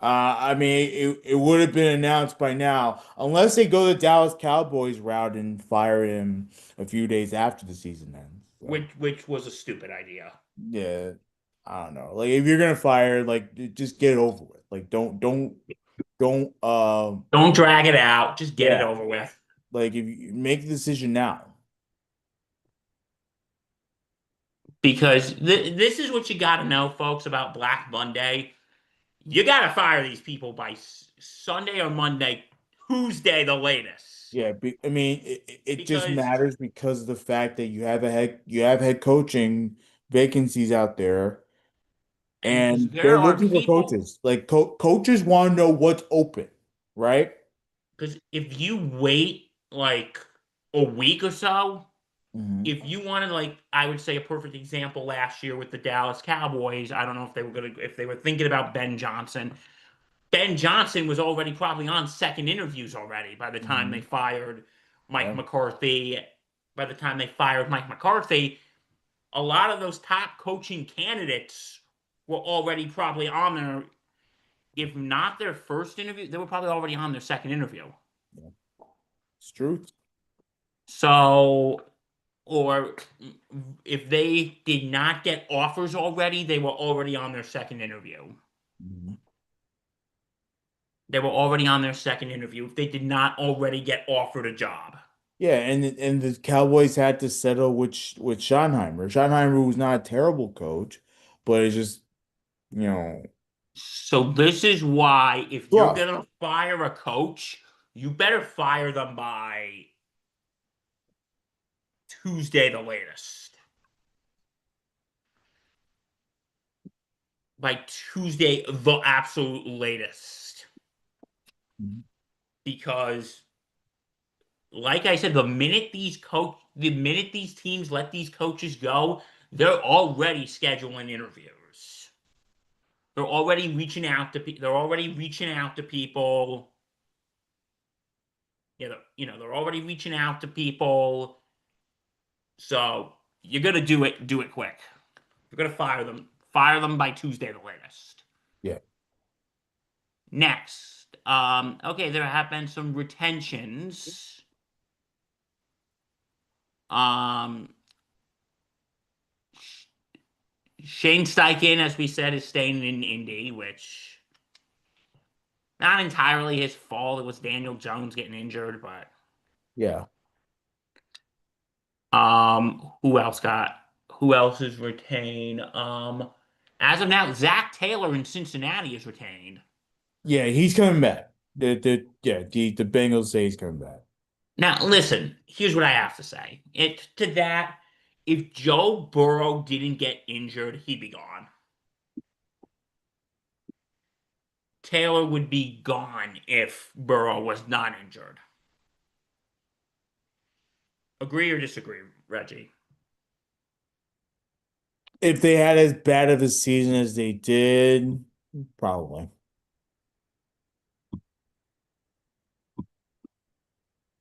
It would have been announced by now, unless they go the Dallas Cowboys route and fire him a few days after the season ends. So Which was a stupid idea. yeah, I don't know. Like if you're gonna fire, like just get it over with. Like don't Don't drag it out. Just get it yeah. over with. Like if you make the decision now. Because this is what you got to know, folks, about Black Monday. You got to fire these people by Sunday or Monday, Tuesday the latest. Yeah, I mean, it just Because matters because of the fact that you have head coaching vacancies out there, and because and there they're are looking for people, coaches. Like coaches want to know what's open, right? because if you wait like a week or so, Hmm. if you wanted, like, I would say a perfect example last year with the Dallas Cowboys. I don't know if they were thinking about Ben Johnson. Ben Johnson was already probably on second interviews already by the time they Hmm. fired Mike Yeah. McCarthy. By the time they fired Mike McCarthy, a lot of those top coaching candidates were already probably on their, if not their first interview, they were probably already on their second interview. Yeah. It's true. So, or if they did not get offers already, they were already on their second interview. Mhm. They were already on their second interview if they did not already get offered a job. Yeah, and the Cowboys had to settle with Schottenheimer. Schottenheimer was not a terrible coach, but it's just, you know, So this is why if you're rough. gonna fire a coach, you better fire them by Tuesday the latest. By Tuesday the absolute latest. Mhm. Because like I said, the minute these teams let these coaches go, they're already scheduling interviews. They're already reaching out to they're already reaching out to people. Yeah, they're already reaching out to people. So you're gonna do it quick. You're gonna fire them by Tuesday the latest. Yeah. Next, okay, there have been some retentions. Um, Shane Steichen, as we said, is staying in Indy, which not entirely his fault. It was Daniel Jones getting injured, but Yeah. who else is retained? As of now, Zach Taylor in Cincinnati is retained. Yeah, he's coming back. The Bengals say he's coming back. Now, listen, here's what I have to say. It to that, if Joe Burrow didn't get injured, he'd be gone. Taylor would be gone if Burrow was not injured. Agree or disagree, Reggie? If they had as bad of a season as they did, probably.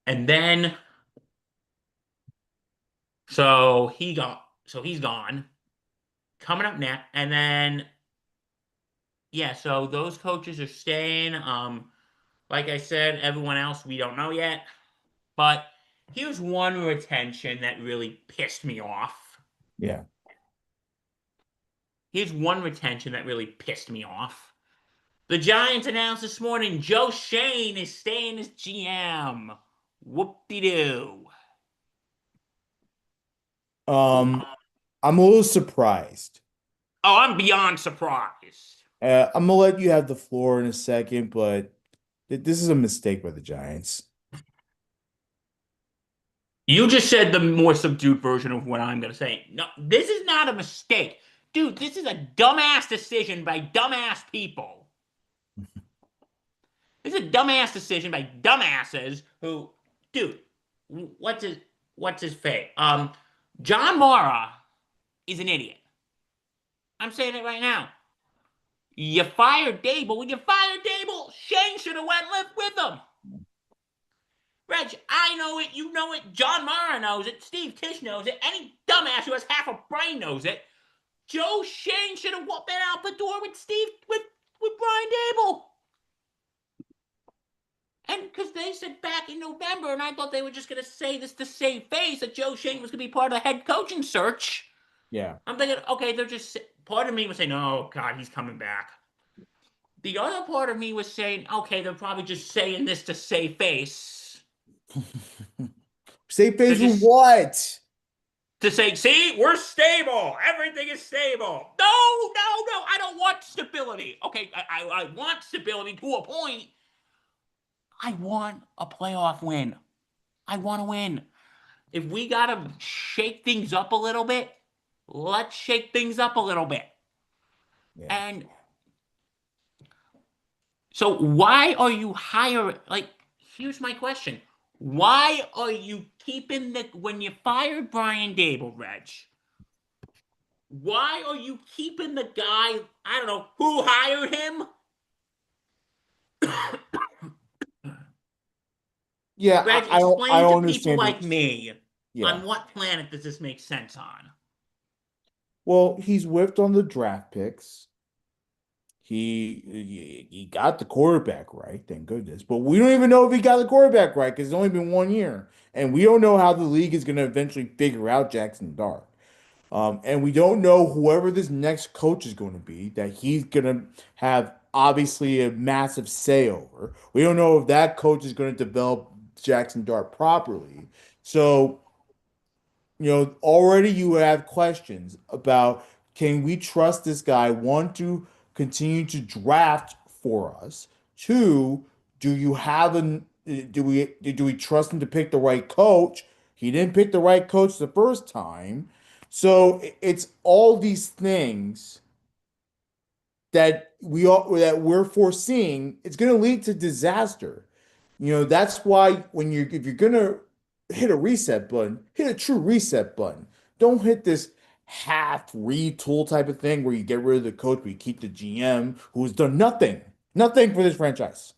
And then, so he's gone. Coming up next, and then yeah, so those coaches are staying. Like I said, everyone else we don't know yet. But here's one retention that really pissed me off. Yeah. Here's one retention that really pissed me off. The Giants announced this morning Joe Shane is staying as GM. Whoop-de-doo. Um, I'm a little surprised. Oh, I'm beyond surprised. I'm gonna let you have the floor in a second, but this is a mistake by the Giants. You just said the more subdued version of what I'm going to say. No, this is not a mistake. Dude, this is a dumbass decision by dumbass people. This is a dumbass decision by dumbasses who, dude, what's his fate? John Mara is an idiot. I'm saying it right now. You fired Dable. When you fired Dable, Shane should have went live with him. Reg, I know it. You know it. John Mara knows it. Steve Tisch knows it. Any dumbass who has half a brain knows it. Joe Shane should have been out the door with with Brian Dable. And because they said back in November, and I thought they were just going to say this to save face, that Joe Shane was going to be part of the head coaching search. Yeah. I'm thinking, okay, they're just. Part of me was saying, oh, God, he's coming back. The other part of me was saying, okay, they're probably just saying this to save face. Save To face with just what? to say, see, we're stable. Everything is stable. No, no, no. I don't want stability. Okay, I want stability to a point, I want a playoff win. I want to win. If we got to shake things up a little bit, let's shake things up a little bit. Yeah. And so why are you hiring? Like, here's my question. Why are you keeping when you fired Brian Dable, Reg? Why are you keeping the guy, I don't know, who hired him? Yeah, Reg, I explain to don't people understand it. like me Yeah. on what planet does this make sense on? Well, he's whiffed on the draft picks. He got the quarterback right, thank goodness. But we don't even know if he got the quarterback right because it's only been 1 year, and we don't know how the league is going to eventually figure out Jackson Dart. And we don't know whoever this next coach is going to be that he's going to have obviously a massive say over. We don't know if that coach is going to develop Jackson Dart properly. So already you have questions about can we trust this guy, one, to continue to draft for us? Two, do you have an do we trust him to pick the right coach? He didn't pick the right coach the first time. So it's all these things that we're foreseeing. It's going to lead to disaster. That's why if you're gonna hit a reset button, hit a true reset button. Don't hit this half retool type of thing where you get rid of the coach, but you keep the GM who's done nothing for this franchise.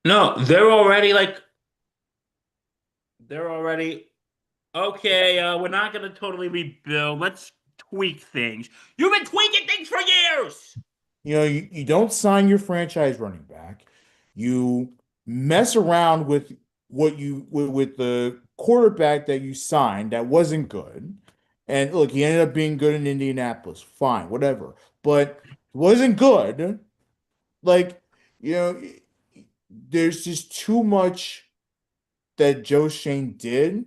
No, they're already okay. We're not gonna totally rebuild. Let's tweak things. You've been tweaking things for years. You don't sign your franchise running back. You mess around with with the quarterback that you signed that wasn't good. And look, he ended up being good in Indianapolis. Fine, whatever. But wasn't good. Like, you know, there's just too much that Joe Shane did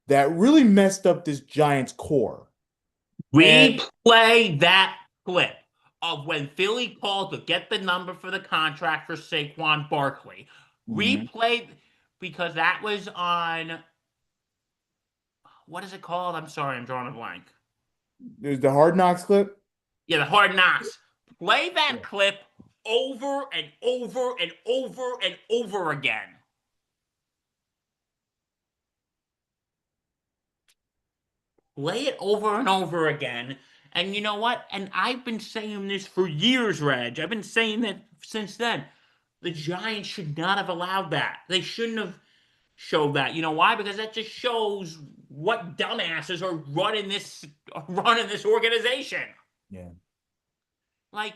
that really messed up this Giants core. And Replay that clip of when Philly called to get the number for the contract for Saquon Barkley. Mhm. Replay because that was on what is it called? I'm sorry, I'm drawing a blank. There's the Hard Knocks clip. Yeah, the Hard Knocks. Play Yeah. that clip over and over and over and over again. Play it over and over again. And you know what? And I've been saying this for years, Reg. I've been saying that since then. The Giants should not have allowed that. They shouldn't have showed that. You know why? Because that just shows what dumbasses are running this organization. Yeah. Like,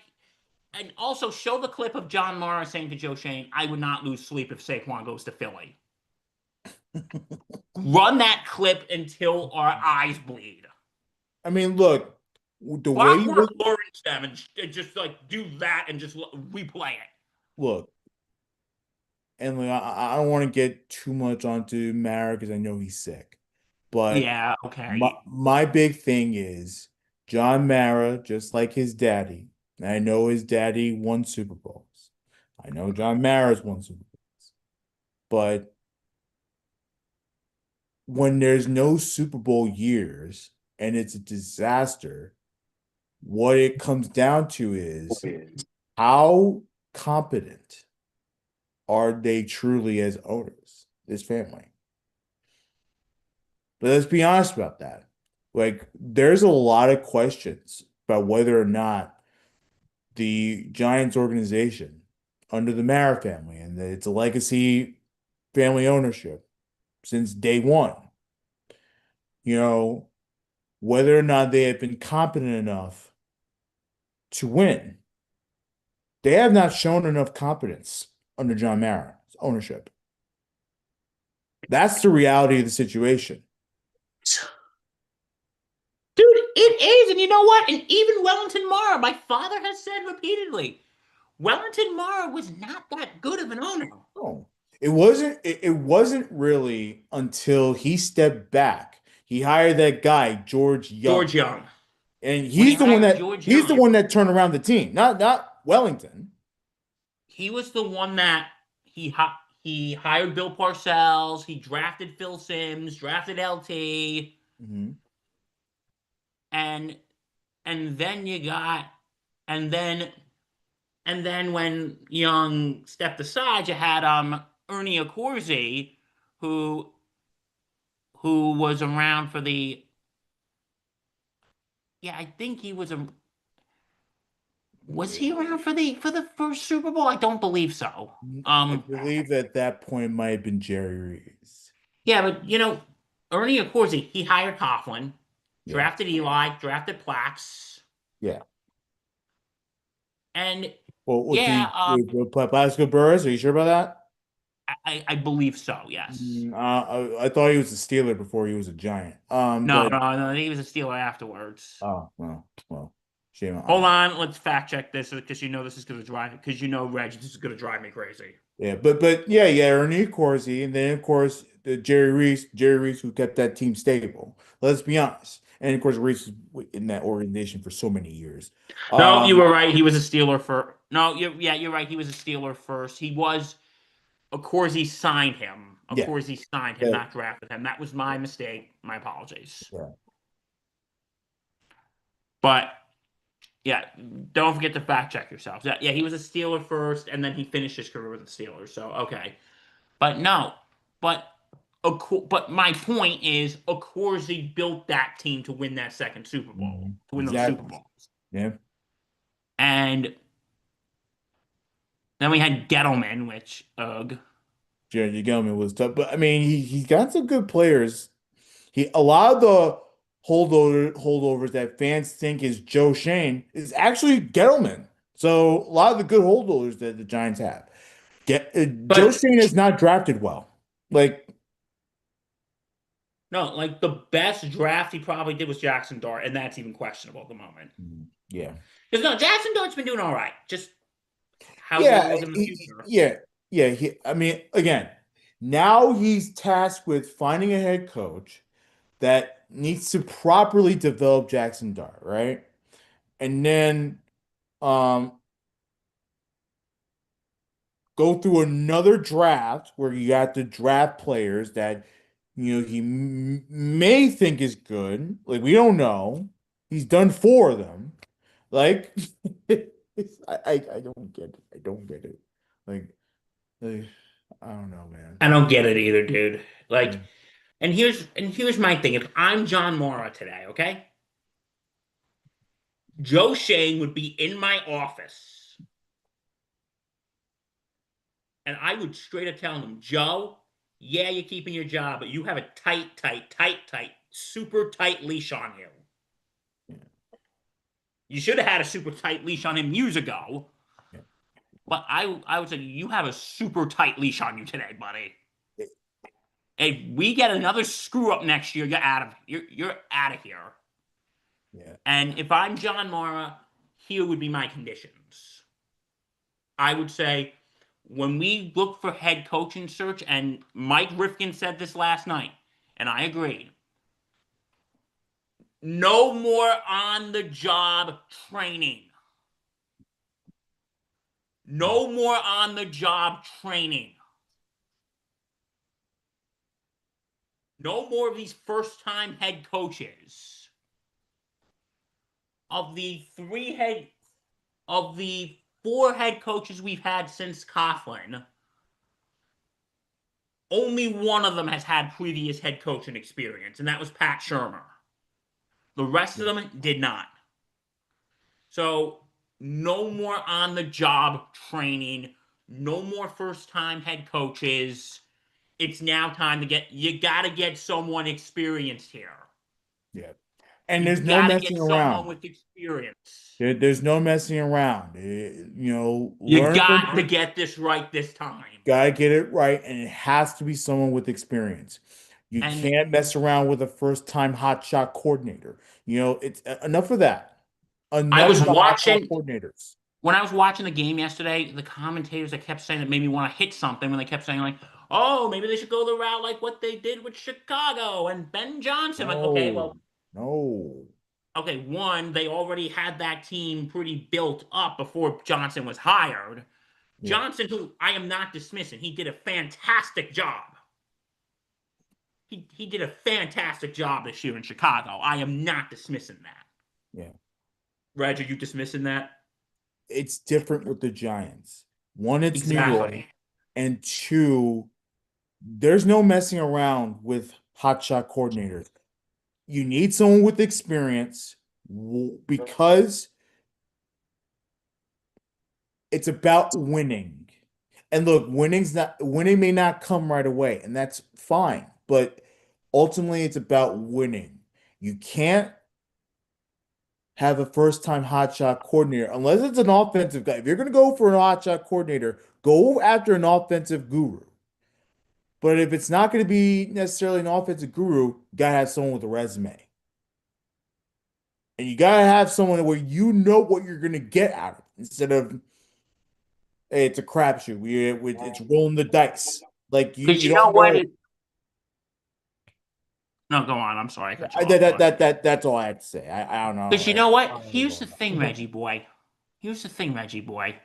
and also show the clip of John Mara saying to Joe Shane, "I would not lose sleep if Saquon goes to Philly." Run that clip until our eyes bleed. I mean, look, the way you Clockwork Lawrence them and just like do that and just replay it. look, and like, I don't want to get too much onto Mara because I know he's sick. But Yeah, okay. my big thing is John Mara, just like his daddy. And I know his daddy won Super Bowls. I know John Mara's won Super Bowls. But when there's no Super Bowl years and it's a disaster, what it comes down to is how competent are they truly as owners, this family? But let's be honest about that. Like, there's a lot of questions about whether or not the Giants organization under the Mara family, and it's a legacy family ownership since day one, you know, whether or not they have been competent enough to win. They have not shown enough competence under John Mara's ownership. That's the reality of the situation. Dude, it is. And you know what? And even Wellington Mara, my father has said repeatedly, Wellington Mara was not that good of an owner. Oh, it wasn't really until he stepped back. He hired that guy, George Young. George Young. And When he he's the one hired that George he's the Young, one that turned around the team, not Wellington. he was the one that he hired Bill Parcells, he drafted Phil Simms, drafted LT, Mhm. and and then you got and then when Young stepped aside, you had Ernie Accorsi, who who was around for the yeah, I think he was he around for the first Super Bowl? I don't believe so. I believe at that point it might have been Jerry Reese. Yeah, but Ernie Accorsi, he hired Coughlin, Yeah. drafted Eli, drafted Plax, Yeah. and Well, what did yeah, he Plaxico Burress? Are you sure about that? I believe so. Yes. I thought he was a Steeler before he was a Giant. No, But no, no. He was a Steeler afterwards. oh well, shame Hold on. on, let's fact check this because this is gonna drive because Reg, this is gonna drive me crazy. Yeah, but yeah, Ernie Accorsi, and then of course Jerry Reese, who kept that team stable. Let's be honest, and of course Reese was in that organization for so many years. No, you Um, were right. He was a Steeler for. No, you're right. He was a Steeler first. He was. Of course, he signed him. Of yeah, course, he signed him, but not drafted him. That was my mistake. My apologies. yeah, But yeah, don't forget to fact check yourself. Yeah, he was a Steeler first, and then he finished his career with the Steelers. So okay, but no, but but my point is, of course, he built that team to win that second Super Bowl, to win those Super exactly. Bowls, Yeah, and then we had Gettleman, which ugh. Jerry Gelman was tough, but I mean he got some good players. He a lot of the holdovers that fans think is Joe Shane is actually Gettleman. So a lot of the good holdovers that the Giants have. Joe But Shane is not drafted well. Like, no, like the best draft he probably did was Jackson Dart, and that's even questionable at the moment. yeah, Because no, Jackson Dart's been doing all right. Just how good he yeah, was in the future. yeah, yeah. I mean, again, now he's tasked with finding a head coach that needs to properly develop Jackson Dart, right? And then um go through another draft where you have to draft players that he may think is good. Like we don't know. He's done four of them. Like I don't get it. I don't get it. Like, like, I don't know, man. I don't get it either, dude. Like, Mm. and here's my thing. If I'm John Mora today, okay, Joe Shane would be in my office, and I would straight up tell him, Joe, yeah, you're keeping your job, but you have a tight, super tight leash on you. Yeah, You should have had a super tight leash on him years ago. yeah. But I would say you have a super tight leash on you today, buddy. If we get another screw up next year, you're out of here. Yeah. And if I'm John Mara, here would be my conditions. I would say when we look for head coaching search, and Mike Rifkin said this last night, and I agreed. No more on the job training. No more on the job training. No more of these first time head coaches. Of the four head coaches we've had since Coughlin, only one of them has had previous head coaching experience, and that was Pat Shermer. The rest of Yeah. them did not. So, no more on the job training, no more first time head coaches. It's now time you got to get someone experienced here. Yeah. And You there's no got to get messing someone around. with experience. There's no messing around. You Learn from got to get this right this time. gotta get it right, and it has to be someone with experience. You And can't mess around with a first-time hotshot coordinator. It's enough of that. I Enough was of the hotshot watching coordinators. when I was watching the game yesterday, the commentators that kept saying that made me want to hit something when they kept saying like, "Oh, maybe they should go the route like what they did with Chicago and Ben Johnson." Like, okay, No, well, no. okay, one, they already had that team pretty built up before Johnson was hired. Yeah. Johnson, who I am not dismissing, he did a fantastic job. He did a fantastic job this year in Chicago. I am not dismissing that. Yeah. Reg, are you dismissing that? It's different with the Giants. One, it's New York, Exactly. and two, there's no messing around with hotshot coordinators. You need someone with experience because it's about winning. And look, winning may not come right away, and that's fine. But ultimately, it's about winning. You can't have a first-time hotshot coordinator unless it's an offensive guy. If you're going to go for an hotshot coordinator, go after an offensive guru. But if it's not going to be necessarily an offensive guru, you gotta have someone with a resume. And you gotta have someone where you know what you're going to get out of it instead of, hey, it's a crapshoot. It's rolling the dice. Like Because you you know don't what? know. No, go on. I'm sorry, I cut you I, off. that's all I have to say. I don't Because you know. know what? I don't Here's the thing, know. Reggie boy. Here's the thing, Reggie boy.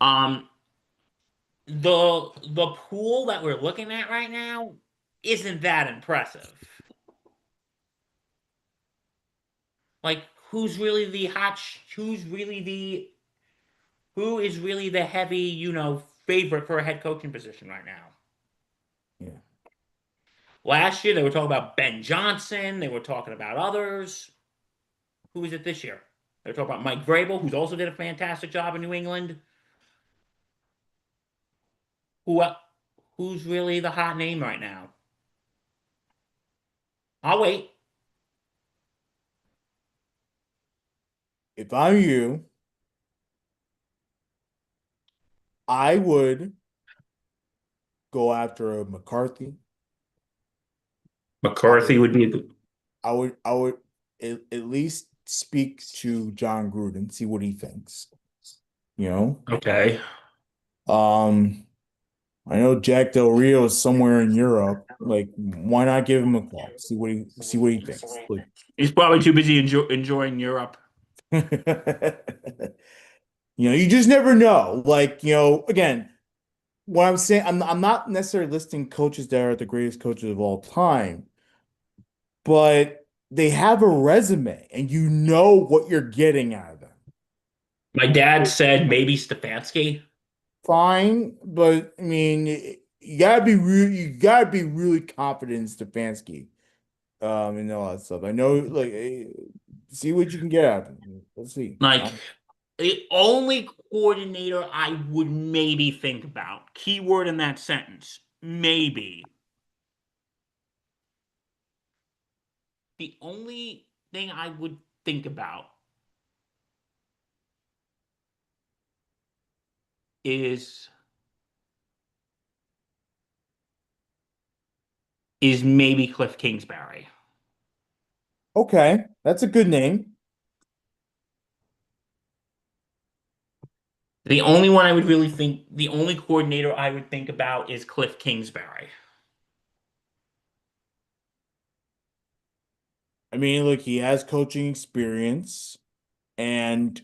Um, the pool that we're looking at right now isn't that impressive. Like, who is really the heavy, favorite for a head coaching position right now? Yeah. Last year they were talking about Ben Johnson, they were talking about others. Who is it this year? They were talking about Mike Vrabel, who's also did a fantastic job in New England. Who who's really the hot name right now? I'll wait. If I'm you, I would go after a McCarthy. I McCarthy would would be a good. I would at least speak to John Gruden, see what he thinks. You know? Okay. Um, I know Jack Del Rio is somewhere in Europe. Like, why not give him a call? See what he thinks. Like, He's probably too busy enjoying Europe. you just never know. Like, again, what I'm saying, I'm not necessarily listing coaches that are the greatest coaches of all time, but they have a resume and you know what you're getting out of them. My dad said maybe Stefanski. Fine, but I mean, you gotta be really confident in Stefanski, and all that stuff. I know, like, see what you can get out of him. Let's see. Like the only coordinator I would maybe think about, keyword in that sentence, maybe. The only thing I would think about is is maybe Cliff Kingsbury. Okay, that's a good name. The only coordinator I would think about is Cliff Kingsbury. I mean, look, he has coaching experience, and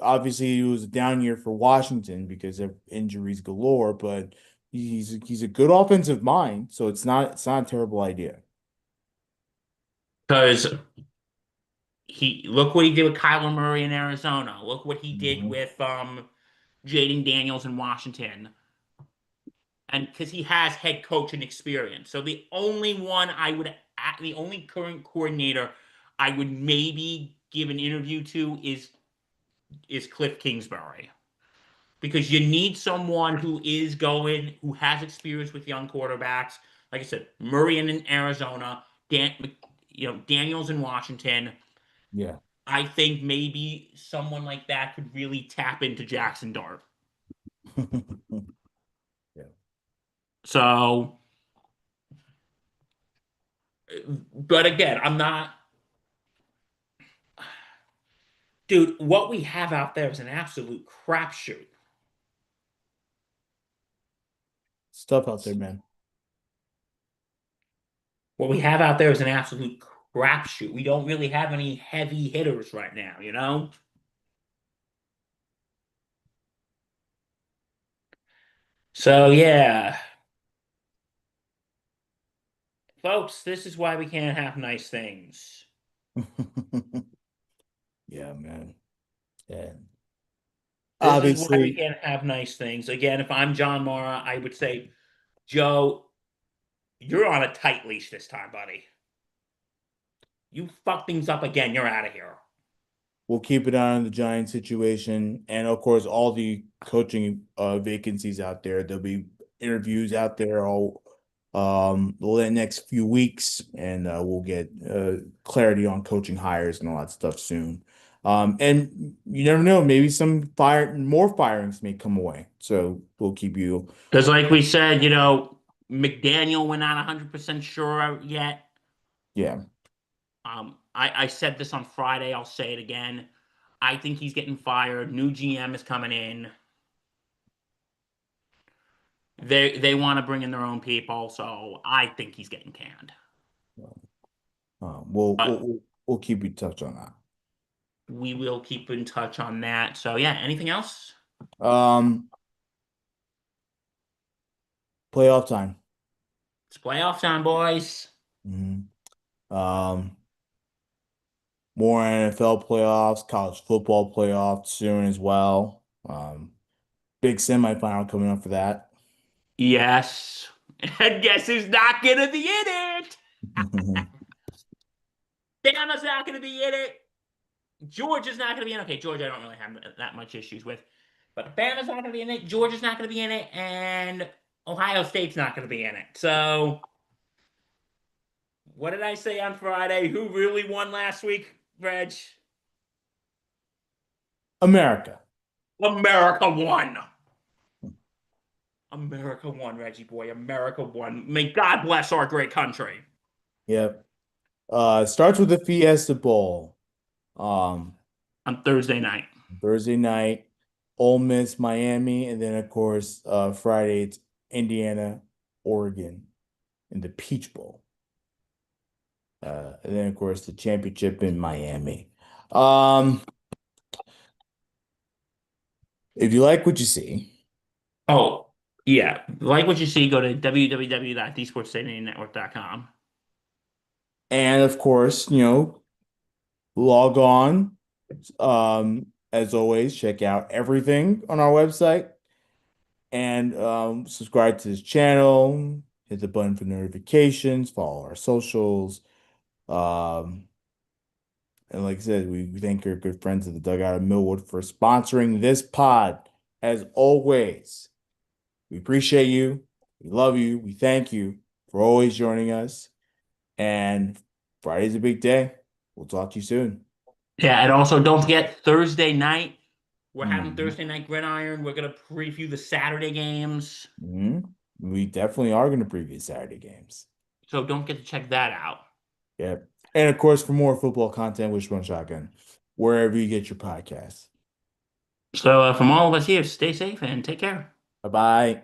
obviously it was a down year for Washington because of injuries galore, but he's a good offensive mind, so it's not a terrible idea. Because he look what he did with Kyler Murray in Arizona. Look what he did Mhm. with Jaden Daniels in Washington. And because he has head coaching experience. So the only current coordinator I would maybe give an interview to is Cliff Kingsbury. Because you need someone who has experience with young quarterbacks. Like I said, Murray in Arizona, Daniels in Washington. Yeah. I think maybe someone like that could really tap into Jackson Dart. Yeah. So, but again, I'm not, dude. What we have out there is an absolute crapshoot. Stuff out there, man. What we have out there is an absolute crapshoot. We don't really have any heavy hitters right now, you know? So yeah, folks, this is why we can't have nice things. Yeah, man. And This is why we obviously, can't have nice things. Again, if I'm John Mara, I would say, Joe, you're on a tight leash this time, buddy. You fuck things up again, you're out of here. we'll keep an eye on the Giants situation, and of course, all the coaching vacancies out there. There'll be interviews out there all the next few weeks, and we'll get clarity on coaching hires and all that stuff soon. And you never know, maybe more firings may come away. So we'll keep you. Because, like we said, McDaniel, we're not 100% sure yet. Yeah. I said this on Friday. I'll say it again. I think he's getting fired. New GM is coming in. They want to bring in their own people, so I think he's getting canned. We'll, But we'll we'll keep you touch on we will keep in touch on that. So yeah, anything else? that. Playoff time. It's playoff time, boys. Mhm. Um, more NFL playoffs, college football playoffs soon as well. Big semifinal coming up for that. Yes. And guess who's not gonna be in it? Bama's not gonna be in it. Georgia's not gonna be in it. Okay, Georgia I don't really have that much issues with. But Bama's not gonna be in it, Georgia's not gonna be in it, and Ohio State's not gonna be in it. So what did I say on Friday? Who really won last week, Reg? America. America won. America won, Reggie boy. America won. May God bless our great country. Yep. Starts with the Fiesta Bowl. Um, On Thursday night. Thursday night, Ole Miss, Miami, and then of course, Friday it's Indiana, Oregon in the Peach Bowl. And then of course the championship in Miami. Um, if you like what you see, Oh, yeah. Like what you see, go to www.thesportsstadiumnetwork.com. and of course, log on. As always, check out everything on our website and subscribe to this channel. Hit the button for notifications, follow our socials. Um, and like I said, we thank our good friends at the Dugout of Millwood for sponsoring this pod. As always, we appreciate you. We love you. We thank you for always joining us. And Friday's a big day. We'll talk to you soon. Yeah, and also don't forget Thursday night. We're having Mhm. Thursday night gridiron. We're gonna preview the Saturday games. We definitely are going to preview Saturday games. So don't forget to check that out. Yep. And of course, for more football content, Wishbone Shotgun, wherever you get your podcasts. So from all of us here, stay safe and take care. Bye bye.